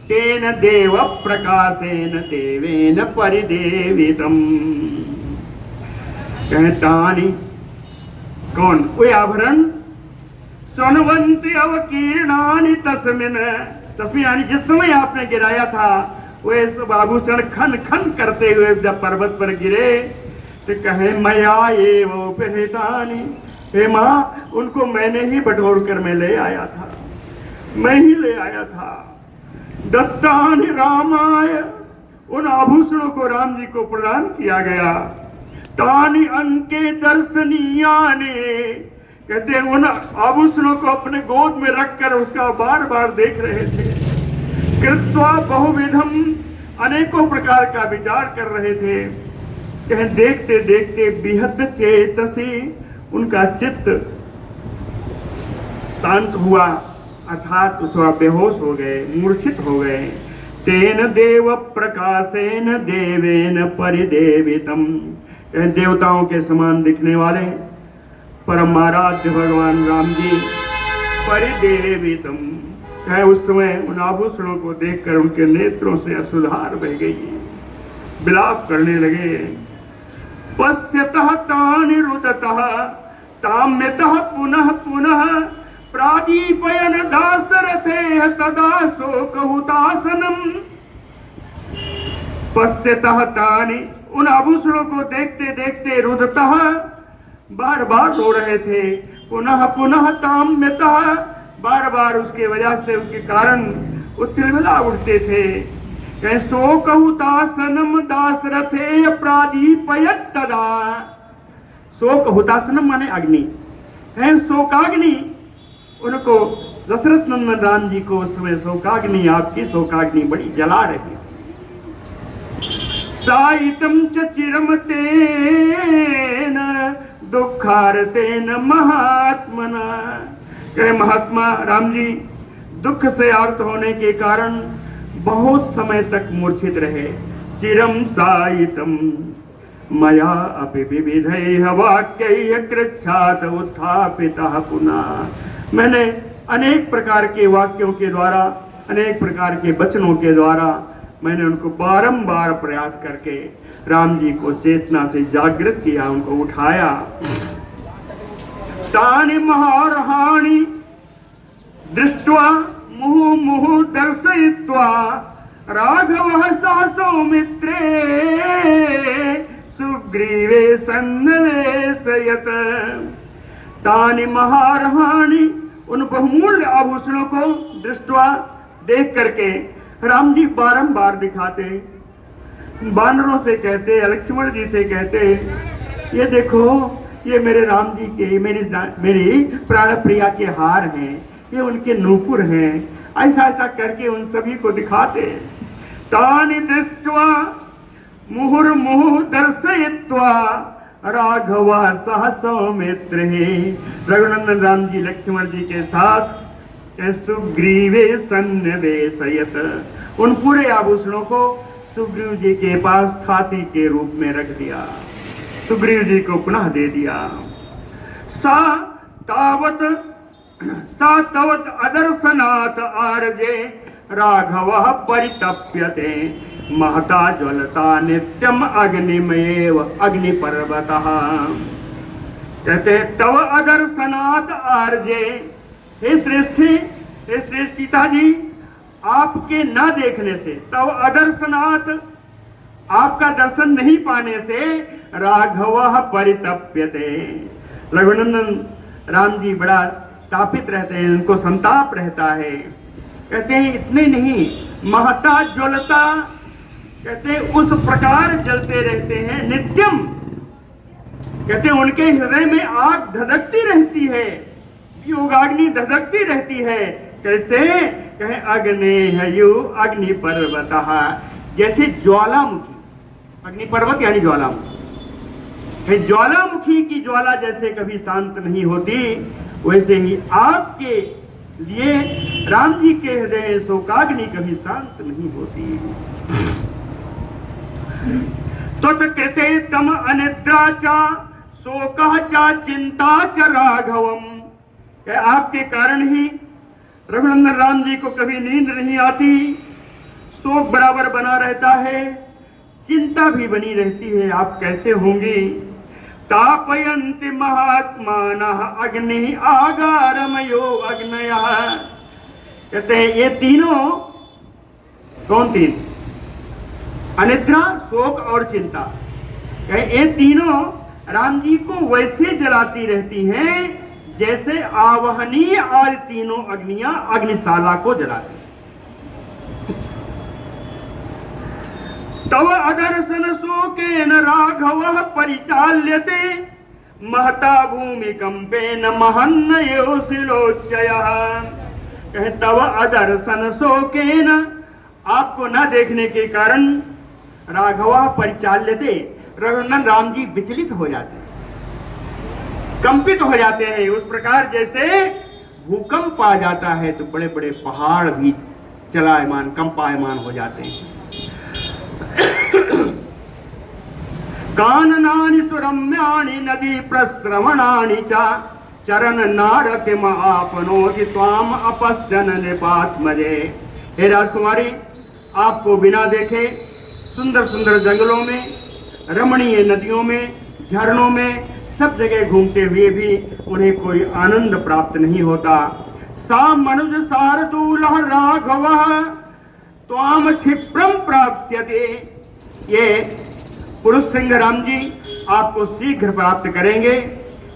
तेन देव प्रकाशेन देवेन परिदेवितम्। कहतानि कौन? वे आभरण स्वनवंती अवकीर्णानि तस्मिन् यानी जिस समय आपने गिराया था वे सब आभूषण खन खन करते हुए जब पर्वत पर गिरे तो कहे मया एव उपहितानि, हे माँ उनको मैंने ही बटोर कर मैं ले आया था, मैं ही ले आया था। दत्तानि रामाय, उन आभूषणों को राम जी को प्रदान किया गया। तानि अंके दर्शनीयानि, कहते हैं उन आभूषणों को अपने गोद में रखकर उसका बार बार देख रहे थे। कृत्वा बहुविधम, अनेकों प्रकार का विचार कर रहे थे। कहें देखते देखते बिहत चेतसी, उनका चित्त शांत हुआ, अर्थात उसका बेहोश हो गए, मूर्छित हो गए। तेन देव प्रकाशेन देवेन परिदेवितम, देवताओं के समान दिखने वाले परम आराध्य भगवान राम जी परिदेवितम है। उस समय उन आभूषणों को देखकर उनके नेत्रों से अश्रुधार बह गई, विलाप करने लगे। पश्यतः तानि रुदतः ताम्यतः पुनः पुनः प्रादीपयन दासरथे तदा शोकहुतासनम। पश्यतः तानि, उन आभूषणों को देखते देखते रुदतः, बार बार रो रहे थे। पुनः पुनः ताम्यतः, बार बार उसके वजह से उसके कारण उत्तिलमिला उठते थे। कहे शोकहुतासनम दासरथे प्रादीपयत तदा, शोकहुतासनम माने अग्नि है, शोकाग्नि उनको दशरथ नंदन राम जी को उस समय शोकाग्नि, आपकी शोकाग्नि बड़ी जला रही। साइतम च चिरम तेन दुखारतेन महात्मना, कहे महात्मा राम जी दुख से आर्त होने के कारण बहुत समय तक मूर्छित रहे। चिरम साइतम मया अपि विविधैः वाक्यैः कृच्छात उत्थापितः पुनः, मैंने अनेक प्रकार के वाक्यों के द्वारा, अनेक प्रकार के वचनों के द्वारा मैंने उनको बारंबार प्रयास करके राम जी को चेतना से जागृत किया, उनको उठाया। तानि महारहाणि दृष्ट्वा मुहुः मुहुः दर्शयित्वा राघवः सह सौमित्रे सुग्रीवे सन्निवेशयत। तानि महारहाणि, उन बहुमूल्य आभूषणों को दृष्टवा, देख करके राम जी बारंबार दिखाते, बानरों से कहते, लक्ष्मण जी से कहते, ये देखो ये मेरे राम जी के, मेरी प्राण प्रिया के हार हैं, ये उनके नूपुर हैं, ऐसा ऐसा करके उन सभी को दिखाते। तानि दृष्ट्वा मुहुर्मुहुः दर्शयित्वा राघवः सह सौमित्रे, रघुनंदन राम जी लक्ष्मण जी के साथ सुग्रीवे सन्निवेशयत, उन पूरे आभूषणों को सुग्रीव जी के पास थाती के रूप में रख दिया, सुग्रीव जी को पुनः दे दिया। सा तवत अदर्शनात् आर्जे राघवः परितप्यते महता ज्वलता नित्यम अग्निमेव अग्निपर्वतः। कहते तव अदर्शनात् आर्जे, हे श्रेष्ठी, हे श्रेष्ठ सीता जी, आपके न देखने से, तव अदर्शनात्, आपका दर्शन नहीं पाने से राघवः परितप्यते, रघुनंदन राम जी बड़ा तापित रहते हैं, उनको संताप रहता है। कहते हैं इतने नहीं, महता ज्वलता, कहते हैं उस प्रकार जलते रहते हैं, नित्यम, कहते हैं उनके हृदय में आग धधकती रहती है, योगाग्नि धधकती रहती है। कैसे? कहे अग्नेयु अग्नि पर्वतः, जैसे ज्वालामुखी, अग्नि पर्वत यानी ज्वालामुखी, ज्वालामुखी की ज्वाला जैसे कभी शांत नहीं होती, वैसे ही आपके लिए राम जी के हृदय शोकाग्नि कभी शांत नहीं होती। कृते तम अनिद्रा चा शोकः चा चिंता च राघवम। आपके कारण ही रघुनंदन राम जी को कभी नींद नहीं आती, शोक बराबर बना रहता है, चिंता भी बनी रहती है, आप कैसे होंगे। तापयन्ति महात्मानः अग्नि आगारमयो अग्नयः। कहते हैं ये तीनों, कौन तीन? अनिद्रा, शोक और चिंता, ये तीनों राम जी को वैसे जलाती रहती हैं जैसे आवहनीय और तीनों अग्नियां अग्निशाला को जलाती। तव अदर्शन शोकेन राघवः परिचाल्यते महता भूमिकंपेन महन्नयोशिलोच्चयः। कहे तव अदर्शन शोकेन, आपको न देखने के कारण राघवः परिचाल्यते, रघुनंदन राम जी विचलित हो जाते हैं, कंपित हो जाते हैं। उस प्रकार जैसे भूकंप आ जाता है तो बड़े बड़े पहाड़ भी चलायमान कंपायमान हो जाते हैं। काननानि सुरम्यानि नदी प्रस्रवणानि च चरण नारतिम आपनोति त्वाम अपश्यन निपात्मजे। हे राजकुमारी, आपको बिना देखे सुंदर सुंदर जंगलों में, रमणीय नदियों में, झरनों में, सब जगह घूमते हुए भी उन्हें कोई आनंद प्राप्त नहीं होता। सा मनुज शार्दूलः राघवः त्वाम क्षिप्रम प्राप्स्यते। ये पुरुष सिंह राम जी आपको शीघ्र प्राप्त करेंगे।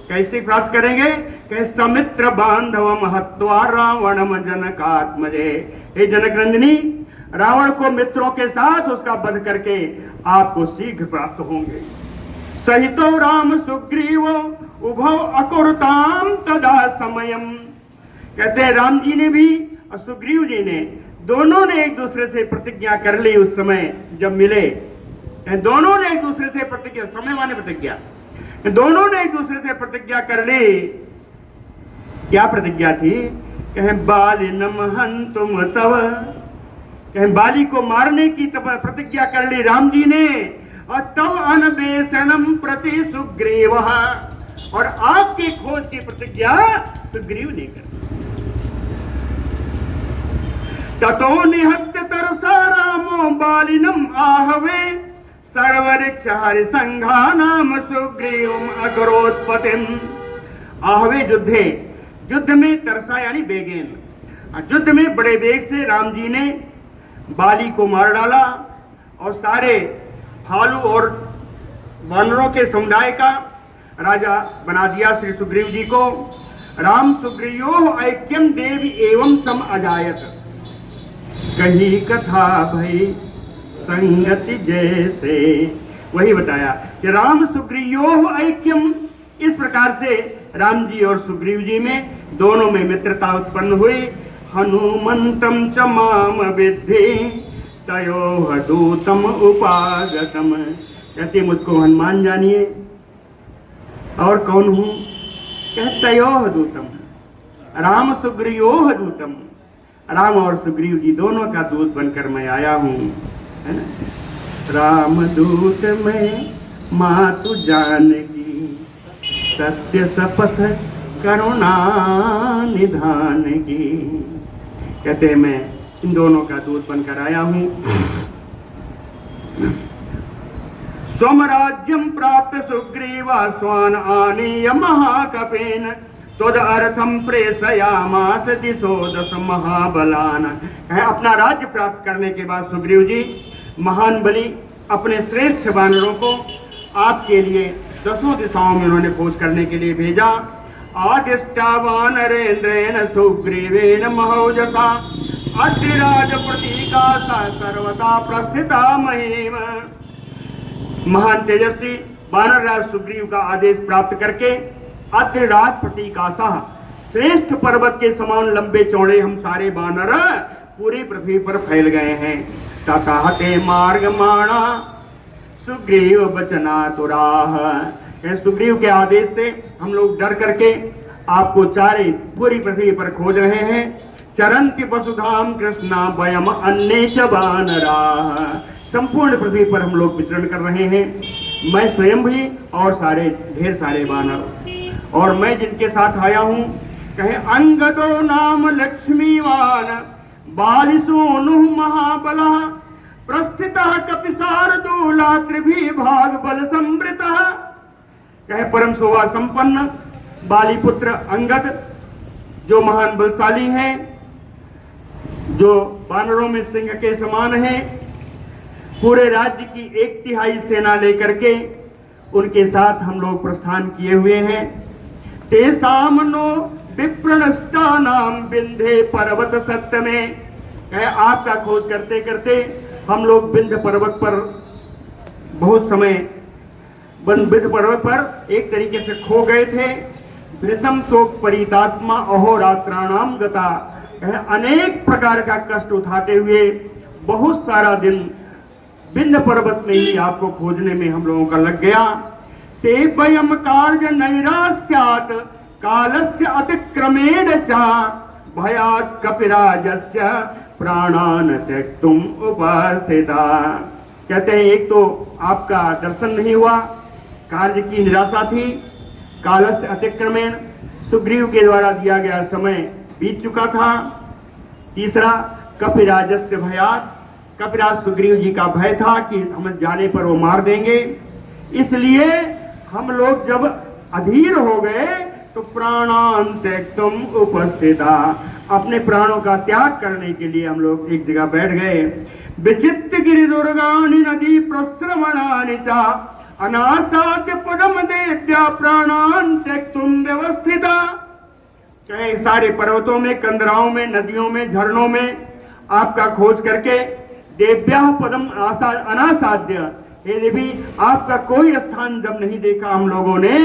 कैसे प्राप्त करेंगे? कहे समित्र बांधवम हत्वा रावणम जनकात्मजे। हे जनक नंदिनी, रावण को मित्रों के साथ उसका वध करके आपको शीघ्र प्राप्त होंगे। सहितो राम सुग्रीव उभौ अकुरताम तदा समयम। कहते हैं राम जी ने भी और सुग्रीव जी ने, दोनों ने एक दूसरे से प्रतिज्ञा कर ली उस समय जब मिले। दोनों ने एक दूसरे से प्रतिज्ञा, समय माने प्रतिज्ञा, दोनों ने एक दूसरे से प्रतिज्ञा कर ली। क्या प्रतिज्ञा थी? कहें बालिनम हन्तुम तव। कहें बाली को मारने की प्रतिज्ञा कर ली राम जी ने। और तव अनवेषणम प्रति सुग्रीव, और आपके खोज की प्रतिज्ञा सुग्रीव ने कर। ततो निहत्य तरसा रामो बालिनम आहवे सर्वऋक्ष हरि संघानाम सुग्रीवम अकरोत्पतिम। आहवे युद्धे, युद्ध में तरसा यानी बेगेन, युद्ध में बड़े वेग से राम जी ने बाली को मार डाला और सारे भालू और वानरों के समुदाय का राजा बना दिया श्री सुग्रीव जी को। राम सुग्रीवो ऐक्यम देव एवं सम अजायत। कही कथा भई संगति जैसे। वही बताया कि राम सुग्रीवो ऐक्यम, इस प्रकार से राम जी और सुग्रीव जी में दोनों में मित्रता उत्पन्न हुई। हनुमंतम च माम विद्धि तयोः दूतम उपागतम। कहते मुझको हनुमान जानिए, और कौन हूं? कहते तयोः दूतम, राम सुग्रीवोः दूतम। राम और सुग्रीव जी दोनों का दूत बनकर मैं आया हूं, है ना। राम दूत में मातु जानकी, सत्य शपथ करुणा निधान की। कहते हैं मैं इन दोनों का दूत बनकर आया हूं। स्वमराज्यम प्राप्त सुग्रीवा स्वान आनीय महाकपेन तद अर्थम प्रेषयामास दिशो दश महाबलान। अपना राज्य प्राप्त करने के बाद सुग्रीव जी महान बलि अपने श्रेष्ठ वानरों को आपके लिए 10 दिशाओं में उन्होंने खोज करने के लिए भेजा। आदिष्टा वानरेन्द्रेण सुग्रीवेण महोजसा अद्रिराज प्रतीका सर्वदा प्रस्थिता महिम। महान तेजस्वी वानरराज सुग्रीव का आदेश प्राप्त करके अद्रिराज प्रतीकासा, श्रेष्ठ पर्वत के समान लंबे चौड़े हम सारे वानर पूरी पृथ्वी पर फैल गए हैं। तथा ते मार्ग माणा सुग्रीव बचना तुराह। सुग्रीव के आदेश से हम लोग डर करके आपको चारे पूरी पृथ्वी पर खोज रहे हैं। चरंति वसुधाम कृष्णा वयम अन्य च वानरा, संपूर्ण पृथ्वी पर हम लोग विचरण कर रहे हैं, मैं स्वयं भी और सारे ढेर सारे वानर। और मैं जिनके साथ आया हूँ, कहे अंगदो नाम लक्ष्मीवान बालिसोनु महाबलः प्रस्थितः कपिसारदूला त्रिभिभाग बल संवृतः। कहे परम शोभा संपन्न बाली पुत्र अंगद जो महान बलशाली हैं, जो वानरों में सिंह के समान हैं, पूरे राज्य की 1/3 सेना लेकर के उनके साथ हम लोग प्रस्थान किए हुए हैं। तेसाम नो विप्रणष्टानाम विंध्य पर्वत सत्य में, आपका खोज करते करते हम लोग विंध्य पर्वत पर बहुत समय विंध्य पर्वत पर एक तरीके से खो गए थे। भृशम शोक परितात्मा अहोरात्राणाम गता, अनेक प्रकार का कष्ट उठाते हुए बहुत सारा दिन विंध्य पर्वत में ही आपको खोजने में हम लोगों का लग गया। ते वयम कार्य नैरास्यात् कालस्य अतिक्रमेण चा भयात् कपिराजस्य प्राणान त्यक्तुम उपस्थिता। कहते हैं एक तो आपका दर्शन नहीं हुआ, कार्य की निराशा थी, कालस्य अतिक्रमेण सुग्रीव के द्वारा दिया गया समय बीत चुका था। तीसरा कपिराजस्य भयात्, कपिराज सुग्रीव जी का भय था कि हम जाने पर वो मार देंगे, इसलिए हम लोग जब अधीर हो गए तो प्राणान त्यक्तुम उपस्थिता, अपने प्राणों का त्याग करने के लिए हम लोग एक जगह बैठ गए। विचित्र गिरि दुर्गानि नदी प्रश्रवणानि चा अनासाद्य पदम देव्या प्राणान त्यक्तुम व्यवस्थिता। चाहे सारे पर्वतों में, कंदराओं में, नदियों में, झरनों में आपका खोज करके देव्या पदम अनासाद्य, हे देवी आपका कोई स्थान जब नहीं देखा हम लोगों ने,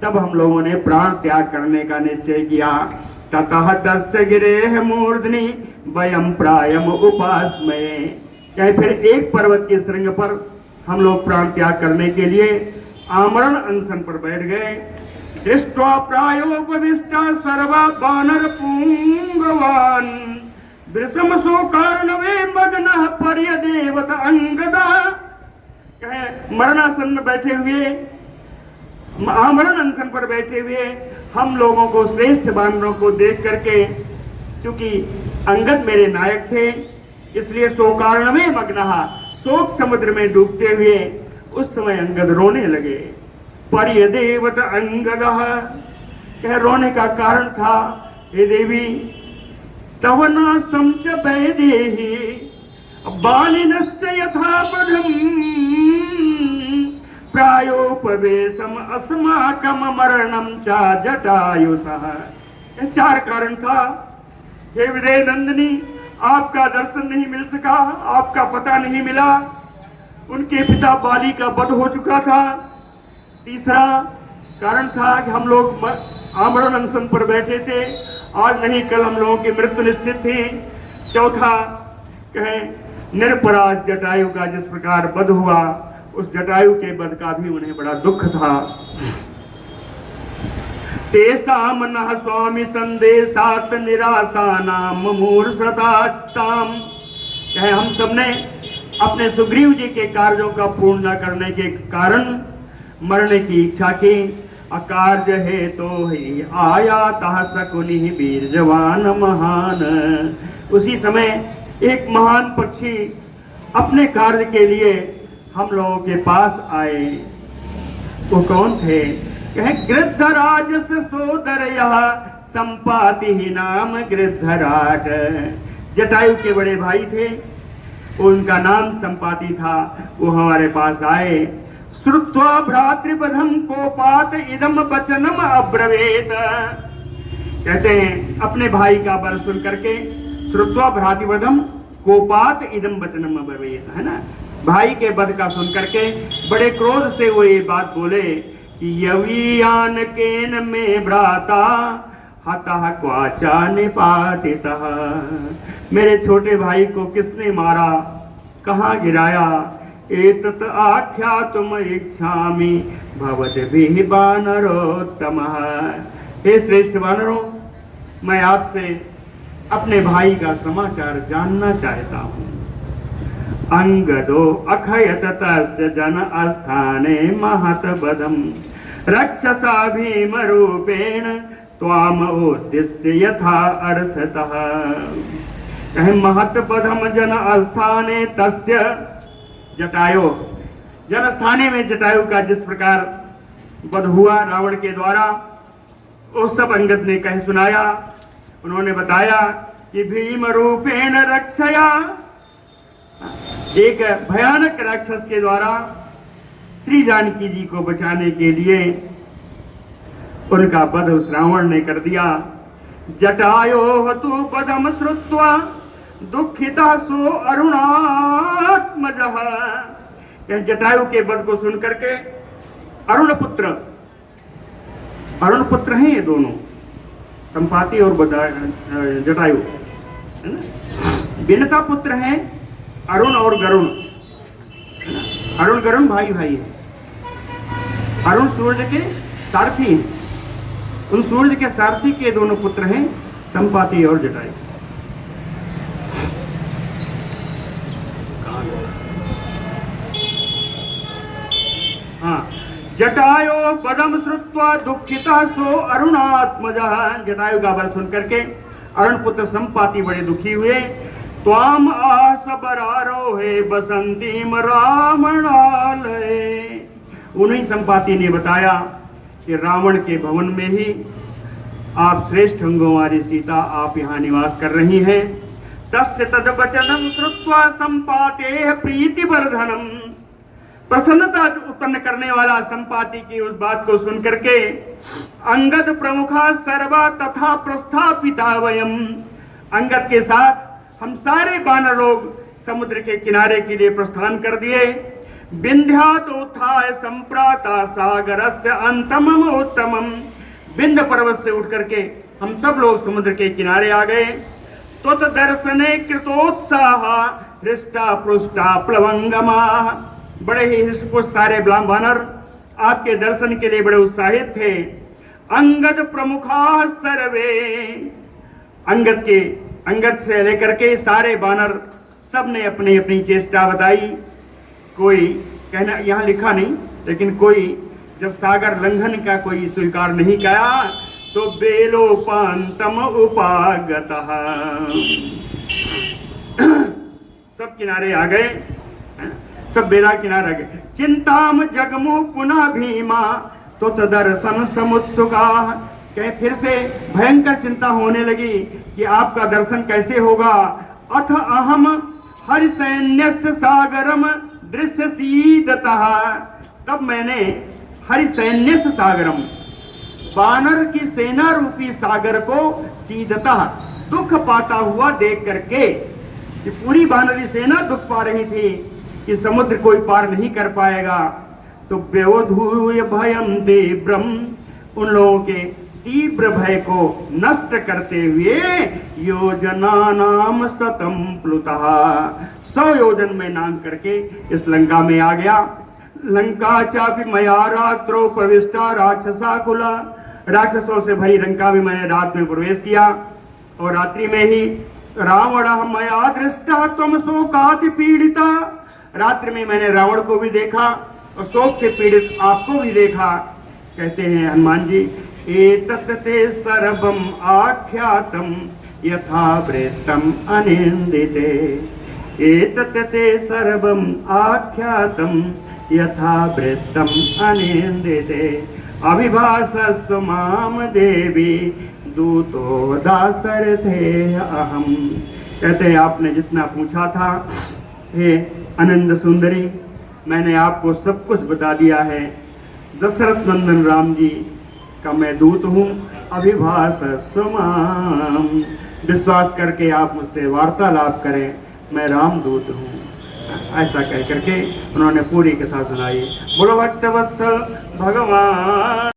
तब हम लोगों ने प्राण त्याग करने का निश्चय किया। ततः तस्य गिरेह मूर्धनि वयम प्रायम उपासमये। चाहे फिर एक पर्वत के श्रृंग पर हम लोग प्राण त्याग करने के लिए आमरण अनशन पर बैठ गए। दृष्ट्वा प्रायोपविष्टा सर्वा वानर पुंगवान वृषम शोकार्णवे मग्नः पर्यदेवत अंगदा। कहे मरणासन बैठे हुए, आमरण अनशन पर बैठे हुए हम लोगों को, श्रेष्ठ वानरों को देख करके, क्योंकि अंगद मेरे नायक थे, इसलिए शोकार्णवे मग्नः, शोक समुद्र में डूबते हुए उस समय अंगद रोने लगे। पर्यदेवत अंगदः, कह रोने का कारण था, हे देवी तव नासं च वैदेही बालिनस्य यथा पदम प्रायोपवेशम अस्माकम मरणम चा जटायुषः। चार कारण था। हे विदेह नंदिनी, आपका दर्शन नहीं मिल सका, आपका पता नहीं मिला, उनके पिता बाली का वध हो चुका था। तीसरा कारण था कि हम लोग आमरण अनशन पर बैठे थे, आज नहीं कल हम लोगों की मृत्यु निश्चित थी। चौथा कहें निरपराध जटायु का जिस प्रकार वध हुआ, उस जटायु के वध का भी उन्हें बड़ा दुख था। तेसाम नः स्वामी संदेशात निराशा नाम मूर्छताम। कहे हम सबने अपने सुग्रीव जी के कार्यों का पूर्ण न करने के कारण मरने की इच्छा की। अकार्य है तो ही आया तह शकुनि वीर जवान महान। उसी समय एक महान पक्षी अपने कार्य के लिए हम लोगों के पास आए। वो कौन थे? कहे गृद्धराज से सोदर यह संपाति ही नाम गृद्धराज। जटायु के बड़े भाई थे, उनका नाम संपाति था। वो हमारे पास आए। श्रुत्वा भ्रातृवधम कोपात इदम वचनम अब्रवीत। कहते हैं अपने भाई का वर सुन करके, श्रुत्वा भ्रातृवधम कोपात इदम वचनम अब्रवीत, है ना, भाई के वध का सुन करके बड़े क्रोध से वो ये बात बोले कि यवीयान केन में भ्राता हतः क्वाचा निपातितः। मेरे छोटे भाई को किसने मारा, कहाँ गिराया, एतत् आख्यातुम इच्छामि भवद्भिः वानरोत्तमः। हे श्रेष्ठ वानरों, मैं आपसे अपने भाई का समाचार जानना चाहता हूँ। अंगदो अखयत तस्य जन आस्थाने महत बदम रक्षसा भीम रूपेण त्वाम उद्देश्य यथा अर्थतः। कहे महत बदम जन आस्थाने तस्य जटायु, जन स्थाने में जटायु का जिस प्रकार वध हुआ रावण के द्वारा, वो सब अंगद ने कह सुनाया। उन्होंने बताया कि भीम रूपेण रक्षया, एक भयानक राक्षस के द्वारा श्री जानकी जी को बचाने के लिए उनका वध उस रावण ने कर दिया। जटायो तु पदम श्रुत्वा दुखिता सो अरुणात्मजः। जटायु के वध को सुन करके अरुण पुत्र हैं ये दोनों, संपाति और जटायु, है ना। विनता पुत्र हैं अरुण और गरुण, अरुण गरुण भाई भाई है। अरुण सूर्य के सारथी हैं, उन सूर्य के सारथी के दोनों पुत्र हैं संपाति और जटायु। हाँ, जटायो पदम श्रुत्वा दुखिता सो अरुणात्मजः। जटायु का वध सुन करके अरुण पुत्र संपाति बड़े दुखी हुए। त्वाम आसबरारोहे बसंतीम रावणालये। उन्हीं संपाति ने बताया कि रावण के भवन में ही आप श्रेष्ठ अंगों वाली सीता आप यहाँ निवास कर रही हैं। तस्य तद्वचनं श्रुत्वा संपातेः प्रीतिवर्धनम्। प्रसन्नता उत्पन्न करने वाला संपाति की उस बात को सुन करके अंगद प्रमुखा सर्वा तथा प्रस्थापिता वयम। अंगद के साथ हम सारे वानर लोग समुद्र के किनारे के लिए प्रस्थान कर दिए। विंध्यात उत्थाय संप्राता सागरस्य अंतमम उत्तमम। विंध्य पर्वत से उठ करके हम सब लोग समुद्र के किनारे आ गए। तो दर्शने कृतोत्साह हृष्टा पृष्टा प्लवंगमा। बड़े ही हृष्टपुष्ट सारे वानर आपके दर्शन के लिए बड़े उत्साहित थे। अंगद प्रमुखा सर्वे। अंगद से लेकर के सारे वानर सब ने अपनी अपनी चेष्टा बताई। कोई कहना यहाँ लिखा नहीं, लेकिन कोई जब सागर लंघन का कोई स्वीकार नहीं किया तो बेलोपांतम उपागतः। सब किनारे आ गए, सब बेला किनारे आ गए। चिंताम जगमु पुनः भीमा तो दर्शन समुत्सुका। कहे फिर से भयंकर चिंता होने लगी कि आपका दर्शन कैसे होगा। अथ अहम हरि सैन्यस्य सागरम दृश्य सीदतः। तब मैंने हरि सैन्यस्य सागरम, वानर की सेना रूपी सागर को सीदतः, दुख पाता हुआ देख करके, कि पूरी वानरी सेना दुख पा रही थी कि समुद्र कोई पार नहीं कर पाएगा। तो व्यवधूय भयम तीव्रम, उन लोगों के तीव्र भय को नष्ट करते हुए योजनानाम शतम प्लुतः, 100 योजन में नांग करके इस लंका में आ गया। लंका चापि मया रात्रो प्रविष्टा राक्षसाकुला। राक्षसों से भरी लंका में मैंने रात में प्रवेश किया और रात्रि में ही रावण मया दृष्टा त्वम शोकाति पीड़िता। रात्रि में मैंने रावण को भी देखा और शोक से पीड़ित आपको भी देखा। कहते हैं हनुमान जी, एतत् ते सर्वम आख्यातम यथा वृत्तम अनिंदिते। एतत् ते सर्वम आख्यातम यथा वृत्तम अनिंदिते। अभिभाषस्व माम देवी दूतो दासरथे अहम। कहते हैं आपने जितना पूछा था हे आनंद सुंदरी, मैंने आपको सब कुछ बता दिया है। दशरथ नंदन राम जी का मैं दूत हूँ। अभिभाषस्व माम, विश्वास करके आप मुझसे वार्तालाप करें, मैं रामदूत हूँ। ऐसा कह करके उन्होंने पूरी कथा सुनाई। बोलो भक्तवत्सल भगवान।